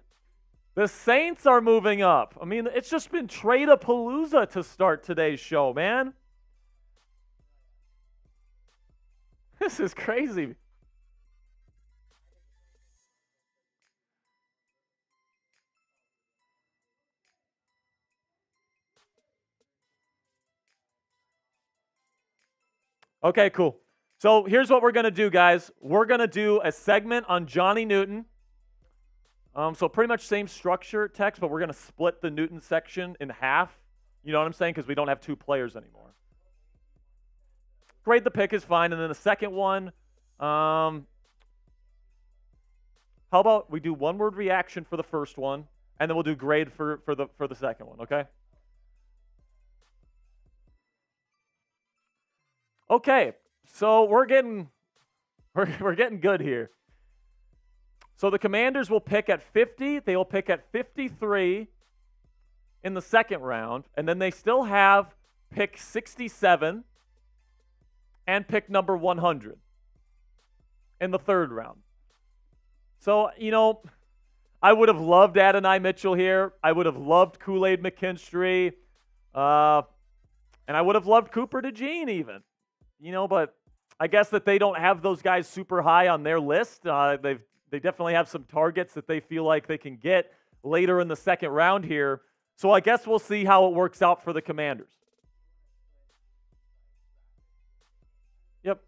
The Saints are moving up. I mean, it's just been trade-a-palooza to start today's show, man. This is crazy. Okay, cool. So here's what we're going to do, guys. We're going to do a segment on Johnny Newton. So pretty much same structure, text, but we're going to split the Newton section in half. You know what I'm saying? Because we don't have 2 players anymore. Grade the pick is fine. And then the second one, how about we do one-word reaction for the first one, and then we'll do grade for the second one, okay? Okay, so we're getting good here. So the Commanders will pick at 50. They will pick at 53 in the second round, and then they still have pick 67 and pick number 100 in the third round. So, you know, I would have loved Adonai Mitchell here. I would have loved Kool-Aid McKinstry. And I would have loved Cooper DeJean even, but I guess that they don't have those guys super high on their list. They definitely have some targets that they feel like they can get later in the second round here. So I guess we'll see how it works out for the Commanders. Yep.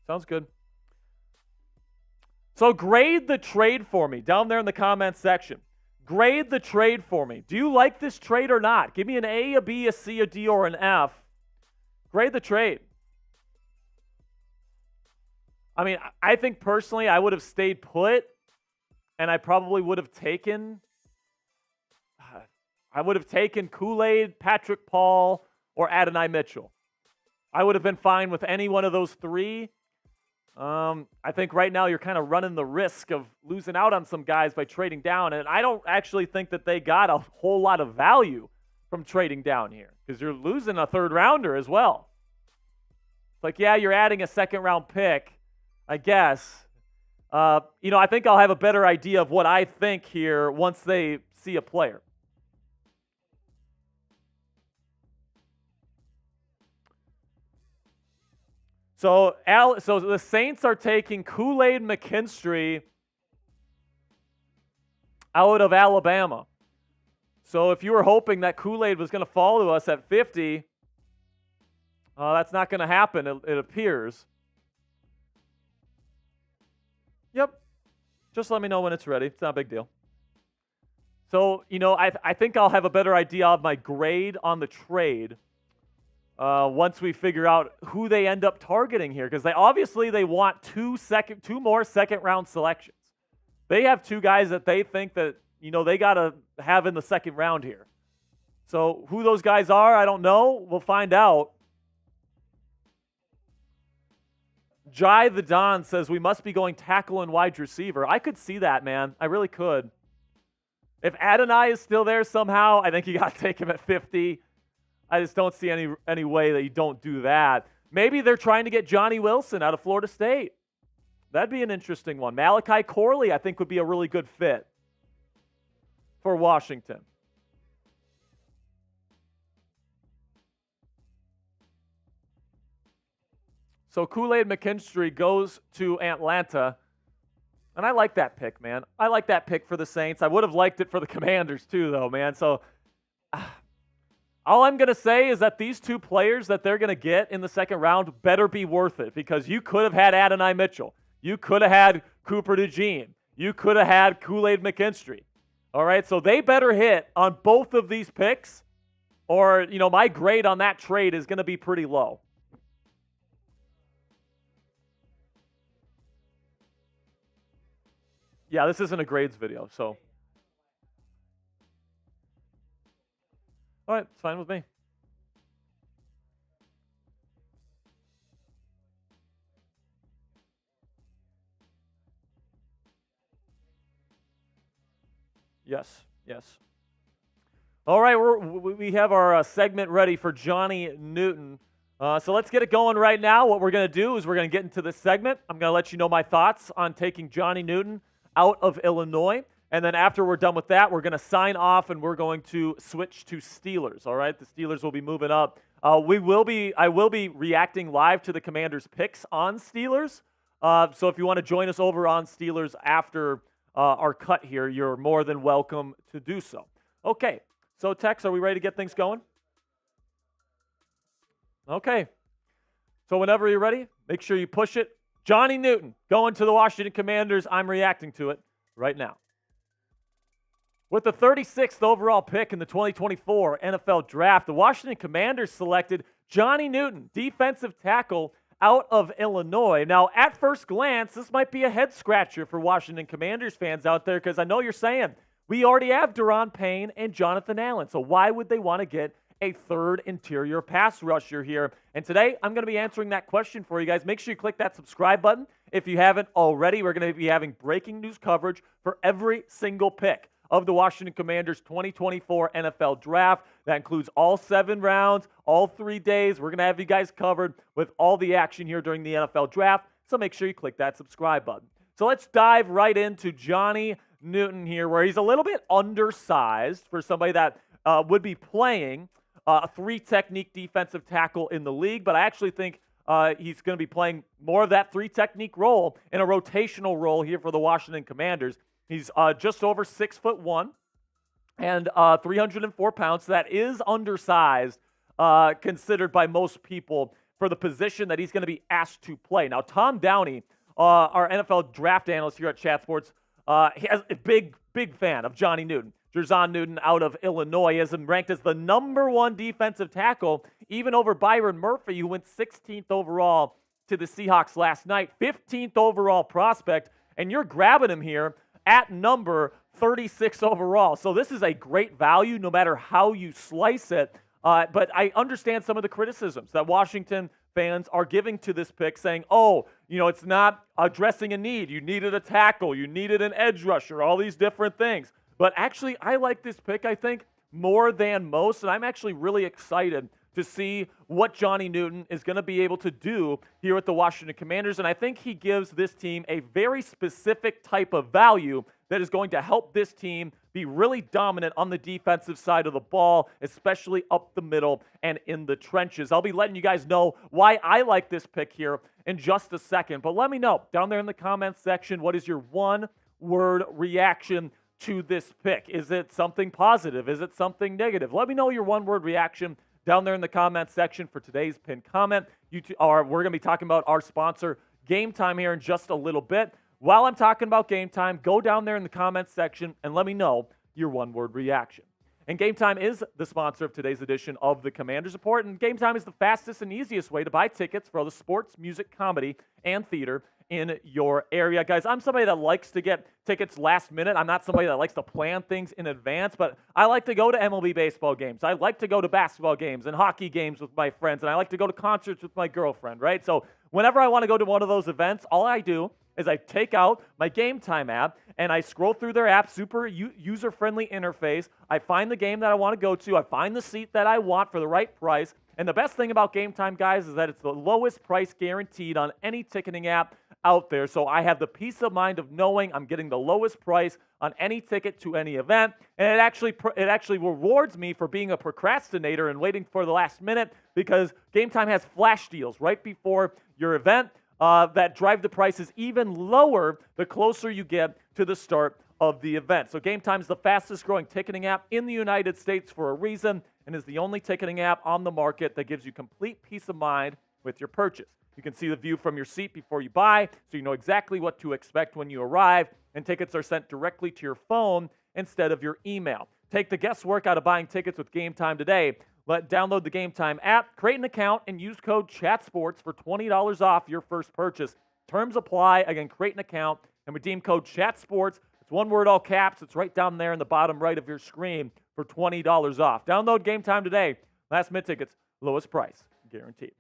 Sounds good. So grade the trade for me down there in the comments section. Grade the trade for me. Do you like this trade or not? Give me an A, a B, a C, a D, or an F. Grade the trade. I mean, I think personally I would have stayed put, and I probably would have taken Kool-Aid, Patrick Paul, or Adonai Mitchell. I would have been fine with any one of those three. I think right now you're kind of running the risk of losing out on some guys by trading down, and I don't actually think that they got a whole lot of value from trading down here because you're losing a third rounder as well. It's like, yeah, you're adding a second round pick, I guess. I think I'll have a better idea of what I think here once they see a player. So the Saints are taking Kool-Aid McKinstry out of Alabama. So if you were hoping that Kool-Aid was going to fall to us at 50, that's not going to happen, it appears. Yep. Just let me know when it's ready. It's not a big deal. So, I think I'll have a better idea of my grade on the trade once we figure out who they end up targeting here, because they want two more second-round selections. They have two guys that they think that, they got to have in the second round here. So who those guys are, I don't know. We'll find out. Jai the Don says we must be going tackle and wide receiver. I could see that, man. I really could. If Adonai is still there somehow, I think you got to take him at 50. I just don't see any way that you don't do that. Maybe they're trying to get Johnny Wilson out of Florida State. That'd be an interesting one. Malachi Corley, I think, would be a really good fit for Washington. So Kool-Aid McKinstry goes to Atlanta. And I like that pick, man. I like that pick for the Saints. I would have liked it for the Commanders too, though, man. So all I'm going to say is that these two players that they're going to get in the second round better be worth it, because you could have had Adonai Mitchell. You could have had Cooper DeJean. You could have had Kool-Aid McKinstry. All right, so they better hit on both of these picks, or, my grade on that trade is going to be pretty low. Yeah, this isn't a grades video, so. All right, it's fine with me. Yes. All right, we have our segment ready for Johnny Newton. So let's get it going right now. What we're going to do is we're going to get into this segment. I'm going to let you know my thoughts on taking Johnny Newton out of Illinois. And then after we're done with that, we're going to sign off and we're going to switch to Steelers. All right, the Steelers will be moving up. I will be reacting live to the Commanders' picks on Steelers. So if you want to join us over on Steelers after our cut here, you're more than welcome to do so. Okay, so Tex, are we ready to get things going? Okay. So whenever you're ready, make sure you push it. Johnny Newton going to the Washington Commanders. I'm reacting to it right now. With the 36th overall pick in the 2024 NFL Draft, the Washington Commanders selected Johnny Newton, defensive tackle out of Illinois. Now, at first glance, this might be a head-scratcher for Washington Commanders fans out there, because I know you're saying, we already have Daron Payne and Jonathan Allen, so why would they want to get a third interior pass rusher here? And today, I'm going to be answering that question for you guys. Make sure you click that subscribe button if you haven't already. We're going to be having breaking news coverage for every single pick of the Washington Commanders 2024 NFL Draft. That includes all 7 rounds, all 3 days. We're going to have you guys covered with all the action here during the NFL Draft, so make sure you click that subscribe button. So let's dive right into Johnny Newton here, where he's a little bit undersized for somebody that would be playing a 3-technique defensive tackle in the league, but I actually think he's going to be playing more of that 3-technique role in a rotational role here for the Washington Commanders. He's just over 6'1" and 304 pounds. So that is undersized, considered by most people for the position that he's going to be asked to play. Now, Tom Downey, our NFL draft analyst here at Chat Sports, he has a big fan of Johnny Newton. Jerzon Newton out of Illinois has him ranked as the #1 defensive tackle, even over Byron Murphy, who went 16th overall to the Seahawks last night, 15th overall prospect, and you're grabbing him here at number 36 overall. So this is a great value no matter how you slice it. But I understand some of the criticisms that Washington fans are giving to this pick, saying, it's not addressing a need. You needed a tackle. You needed an edge rusher, all these different things. But actually, I like this pick, I think, more than most, and I'm actually really excited to see what Johnny Newton is going to be able to do here with the Washington Commanders, and I think he gives this team a very specific type of value that is going to help this team be really dominant on the defensive side of the ball, especially up the middle and in the trenches. I'll be letting you guys know why I like this pick here in just a second, but let me know down there in the comments section, what is your one-word reaction to this pick? Is it something positive? Is it something negative? Let me know your one-word reaction down there in the comment section for today's pinned comment. We're going to be talking about our sponsor, GameTime, here in just a little bit. While I'm talking about GameTime, go down there in the comments section and let me know your one-word reaction. And GameTime is the sponsor of today's edition of the Commanders Report, and GameTime is the fastest and easiest way to buy tickets for all the sports, music, comedy, and theater in your area. Guys, I'm somebody that likes to get tickets last minute. I'm not somebody that likes to plan things in advance, but I like to go to MLB baseball games. I like to go to basketball games and hockey games with my friends, and I like to go to concerts with my girlfriend, right? So whenever I want to go to one of those events, all I do is I take out my GameTime app and I scroll through their app, super user-friendly interface. I find the game that I want to go to. I find the seat that I want for the right price. And the best thing about GameTime, guys, is that it's the lowest price guaranteed on any ticketing app out there. So I have the peace of mind of knowing I'm getting the lowest price on any ticket to any event. And it actually rewards me for being a procrastinator and waiting for the last minute, because GameTime has flash deals right before your event that drive the prices even lower the closer you get to the start of the event. So GameTime is the fastest growing ticketing app in the United States for a reason, and is the only ticketing app on the market that gives you complete peace of mind with your purchase. You can see the view from your seat before you buy, so you know exactly what to expect when you arrive, and tickets are sent directly to your phone instead of your email. Take the guesswork out of buying tickets with GameTime today. Download the GameTime app, create an account, and use code CHATSPORTS for $20 off your first purchase. Terms apply. Again, create an account and redeem code CHATSPORTS. It's one word, all caps. It's right down there in the bottom right of your screen for $20 off. Download GameTime today. Last minute tickets, lowest price, guaranteed.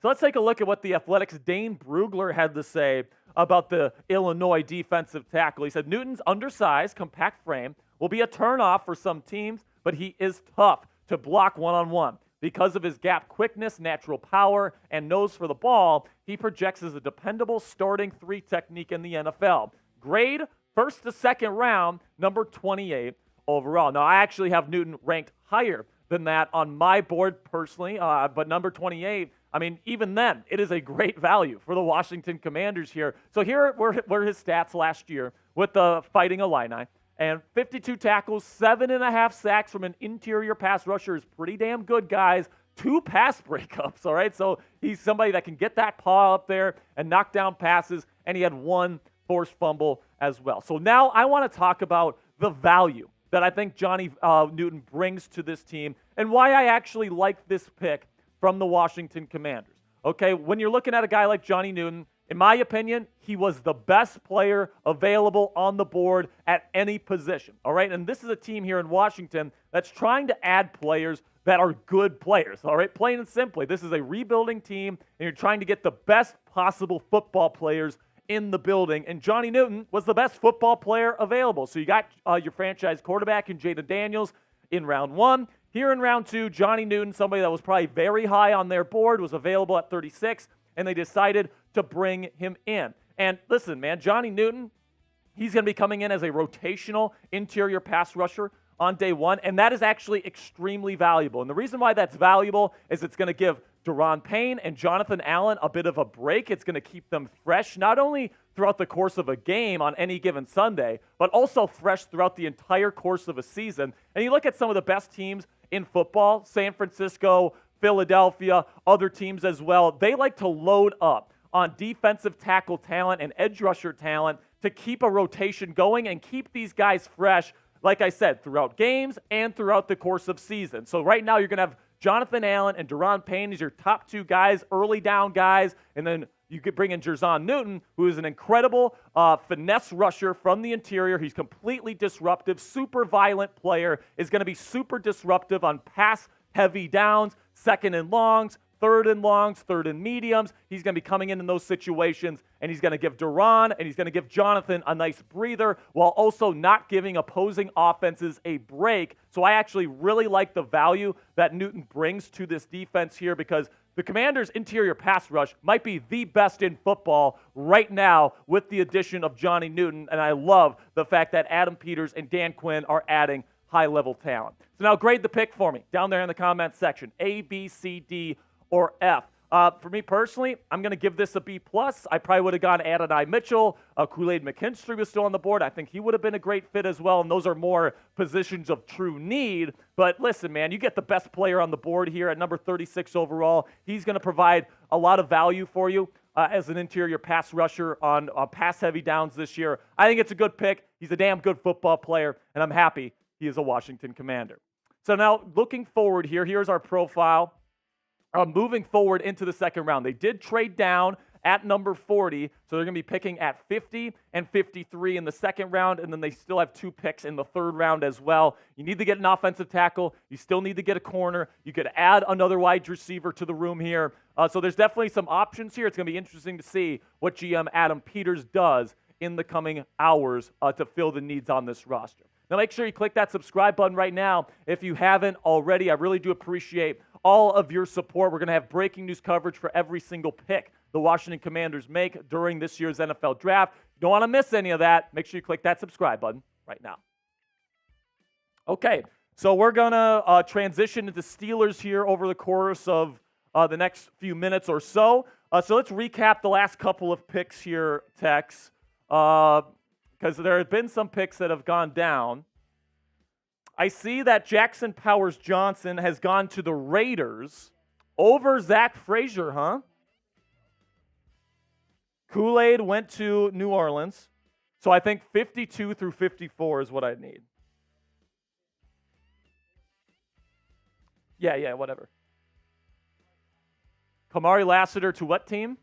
So let's take a look at what the Athletics' Dane Brugler had to say about the Illinois defensive tackle. He said, Newton's undersized, compact frame will be a turnoff for some teams, but he is tough to block one-on-one. Because of his gap quickness, natural power, and nose for the ball, he projects as a dependable starting 3 technique in the NFL. Grade, first to second round, number 28 overall. Now, I actually have Newton ranked higher than that on my board personally, but number 28, I mean, even then, it is a great value for the Washington Commanders here. So here were his stats last year with the Fighting Illini. And 52 tackles, 7.5 sacks from an interior pass rusher is pretty damn good, guys. 2 pass breakups, all right? So he's somebody that can get that paw up there and knock down passes, and he had 1 forced fumble as well. So now I want to talk about the value that I think Johnny Newton brings to this team and why I actually like this pick from the Washington Commanders. Okay, when you're looking at a guy like Johnny Newton, in my opinion, he was the best player available on the board at any position, all right? And this is a team here in Washington that's trying to add players that are good players, all right? Plain and simply, this is a rebuilding team, and you're trying to get the best possible football players in the building, and Johnny Newton was the best football player available. So you got your franchise quarterback in Jayden Daniels in round 1. Here in round 2, Johnny Newton, somebody that was probably very high on their board, was available at 36, and they decided to bring him in. And listen, man, Johnny Newton, he's going to be coming in as a rotational interior pass rusher on day one, and that is actually extremely valuable. And the reason why that's valuable is it's going to give Daron Payne and Jonathan Allen a bit of a break. It's going to keep them fresh, not only throughout the course of a game on any given Sunday, but also fresh throughout the entire course of a season. And you look at some of the best teams in football, San Francisco, Philadelphia, other teams as well, they like to load up on defensive tackle talent and edge rusher talent to keep a rotation going and keep these guys fresh, like I said, throughout games and throughout the course of season. So right now you're going to have Jonathan Allen and Daron Payne as your top two guys, early down guys, and then you could bring in Jerzon Newton, who is an incredible finesse rusher from the interior. He's completely disruptive, super violent player, is going to be super disruptive on pass-heavy downs, second and longs, third and longs, third and mediums. He's going to be coming in those situations, and he's going to give Daron and he's going to give Jonathan a nice breather while also not giving opposing offenses a break. So I actually really like the value that Newton brings to this defense here because the Commanders' interior pass rush might be the best in football right now with the addition of Johnny Newton, and I love the fact that Adam Peters and Dan Quinn are adding high-level talent. So now grade the pick for me down there in the comments section, A, B, C, D, or F. For me personally, I'm going to give this a B+. I probably would have gone Adonai Mitchell. Kool-Aid McKinstry was still on the board. I think he would have been a great fit as well, and those are more positions of true need. But listen, man, you get the best player on the board here at number 36 overall. He's going to provide a lot of value for you as an interior pass rusher on pass-heavy downs this year. I think it's a good pick. He's a damn good football player, and I'm happy he is a Washington Commander. So now looking forward here, here's our profile. Moving forward into the second round. They did trade down at number 40, so they're going to be picking at 50 and 53 in the second round, and then they still have 2 picks in the third round as well. You need to get an offensive tackle. You still need to get a corner. You could add another wide receiver to the room here. So there's definitely some options here. It's going to be interesting to see what GM Adam Peters does in the coming hours to fill the needs on this roster. Now, make sure you click that subscribe button right now if you haven't already. I really do appreciate all of your support. We're going to have breaking news coverage for every single pick the Washington Commanders make during this year's NFL Draft. You don't want to miss any of that. Make sure you click that subscribe button right now. Okay, so we're going to transition into Steelers here over the course of the next few minutes or so. So let's recap the last couple of picks here, Tex, because there have been some picks that have gone down. I see that Jackson Powers Johnson has gone to the Raiders over Zach Frazier, huh? Kool-Aid went to New Orleans. So I think 52 through 54 is what I need. Yeah, whatever. Kamari Lassiter to what team?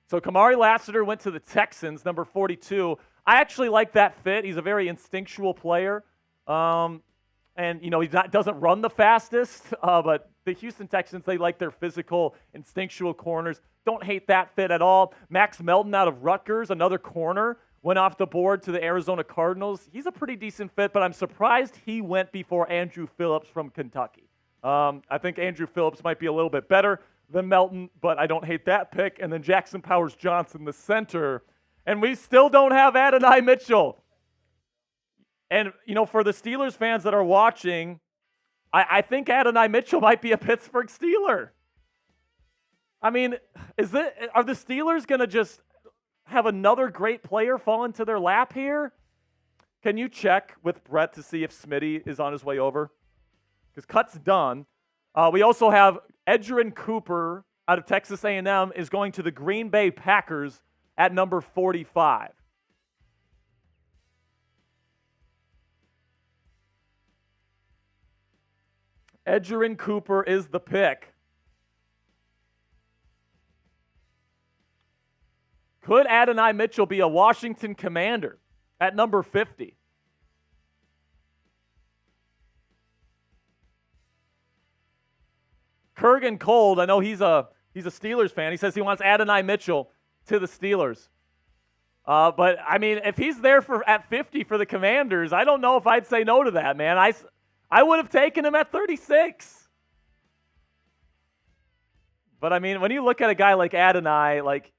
So Kamari Lassiter went to the Texans, number 42. I actually like that fit. He's a very instinctual player. And, you know, he doesn't run the fastest, but the Houston Texans, they like their physical, instinctual corners. Don't hate that fit at all. Max Melton out of Rutgers, another corner, went off the board to the Arizona Cardinals. He's a pretty decent fit, but I'm surprised he went before Andrew Phillips from Kentucky. I think Andrew Phillips might be a little bit better than Melton, but I don't hate that pick. And then Jackson Powers Johnson, the center. And we still don't have Adonai Mitchell. And, you know, for the Steelers fans that are watching, I think Adonai Mitchell might be a Pittsburgh Steeler. I mean, are the Steelers going to just have another great player fall into their lap here? Can you check with Brett to see if Smitty is on his way over? Because Cut's done. We also have Edgerrin Cooper out of Texas A&M is going to the Green Bay Packers at number 45. Edgerrin Cooper is the pick. Could Adonai Mitchell be a Washington Commander at number 50? Kurgan Cold, I know he's a Steelers fan. He says he wants Adonai Mitchell to the Steelers. But, I mean, if he's there at 50 for the Commanders, I don't know if I'd say no to that, man. I would have taken him at 36. But, I mean, when you look at a guy like Adonai, like,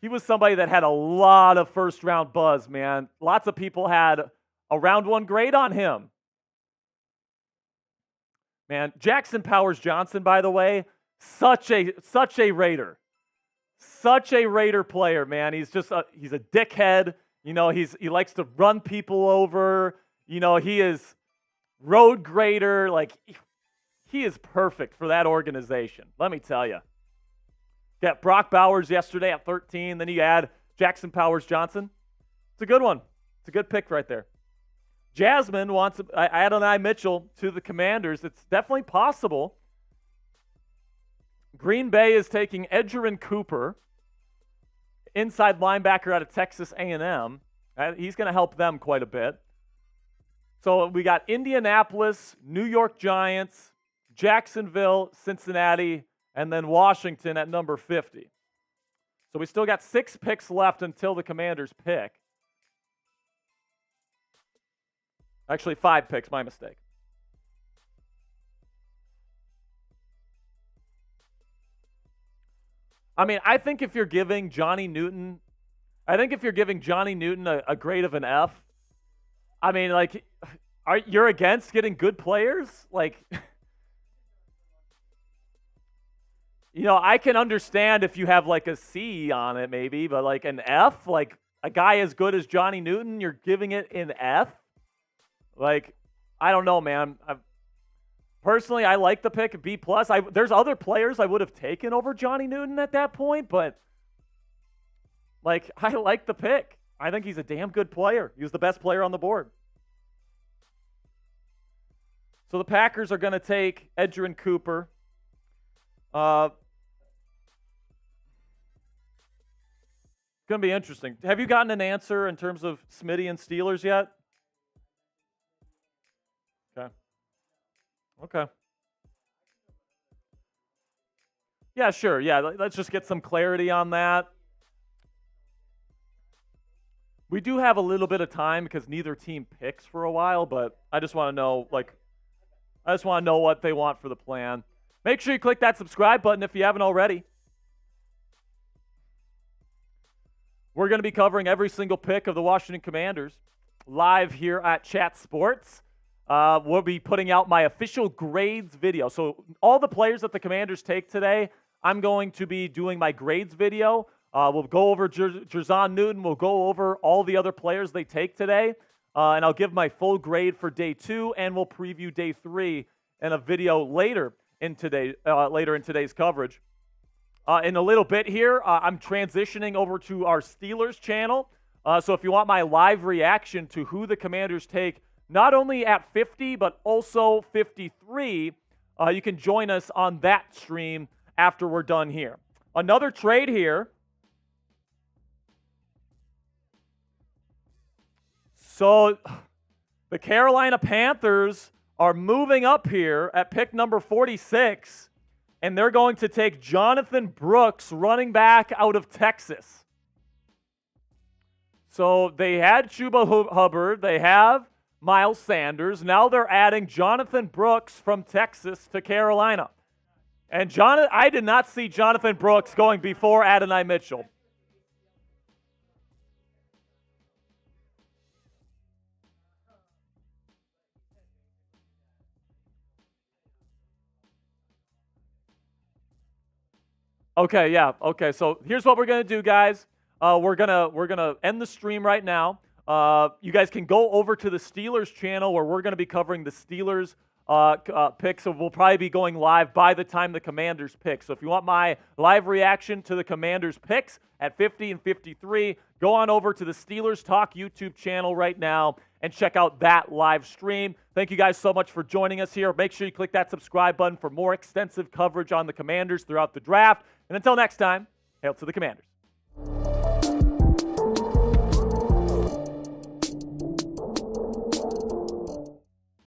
he was somebody that had a lot of first-round buzz, man. Lots of people had A round one grade on him. Man, Jackson Powers Johnson, by the way, such a Raider. Such a Raider player, man. He's a dickhead. You know, he likes to run people over. You know, he is road grader. Like, he is perfect for that organization. Let me tell you. Got Brock Bowers yesterday at 13. Then you add Jackson Powers Johnson. It's a good one. It's a good pick right there. Jasmine wants Adonai Mitchell to the Commanders. It's definitely possible. Green Bay is taking Edgerrin Cooper, inside linebacker out of Texas A&M. He's going to help them quite a bit. So we got Indianapolis, New York Giants, Jacksonville, Cincinnati, and then Washington at number 50. So we still got 6 picks left until the Commanders pick. Actually, 5 picks, my mistake. I mean, I think if you're giving Johnny Newton a grade of an F, I mean, like, you're against getting good players? Like, you know, I can understand if you have like a C on it maybe, but like an F, like a guy as good as Johnny Newton, you're giving it an F? Like, I don't know, man. Personally, I like the pick, B+. There's other players I would have taken over Johnny Newton at that point, but, like, I like the pick. I think he's a damn good player. He was the best player on the board. So the Packers are going to take Edgerrin Cooper. It's going to be interesting. Have you gotten an answer in terms of Smitty and Steelers yet? Okay. Yeah, sure. Yeah, let's just get some clarity on that. We do have a little bit of time because neither team picks for a while, but I just want to know, what they want for the plan. Make sure you click that subscribe button if you haven't already. We're going to be covering every single pick of the Washington Commanders live here at Chat Sports. We'll be putting out my official grades video. So all the players that the Commanders take today, I'm going to be doing my grades video. We'll go over Jayden Newton. We'll go over all the other players they take today. And I'll give my full grade for day 2, and we'll preview day 3 in a video later in today's coverage. In a little bit here, I'm transitioning over to our Steelers channel. So if you want my live reaction to who the Commanders take, not only at 50, but also 53, you can join us on that stream after we're done here. Another trade here. So the Carolina Panthers are moving up here at pick number 46, and they're going to take Jonathan Brooks, running back out of Texas. So they had Chuba Hubbard. They have Miles Sanders. Now they're adding Jonathan Brooks from Texas to Carolina. And I did not see Jonathan Brooks going before Adonai Mitchell. Okay, yeah. Okay, so here's what we're going to do, guys. We're gonna end the stream right now. You guys can go over to the Steelers channel where we're going to be covering the Steelers picks. So we'll probably be going live by the time the Commanders pick. So if you want my live reaction to the Commanders picks at 50 and 53, go on over to the Steelers Talk YouTube channel right now and check out that live stream. Thank you guys so much for joining us here. Make sure you click that subscribe button for more extensive coverage on the Commanders throughout the draft. And until next time, hail to the Commanders.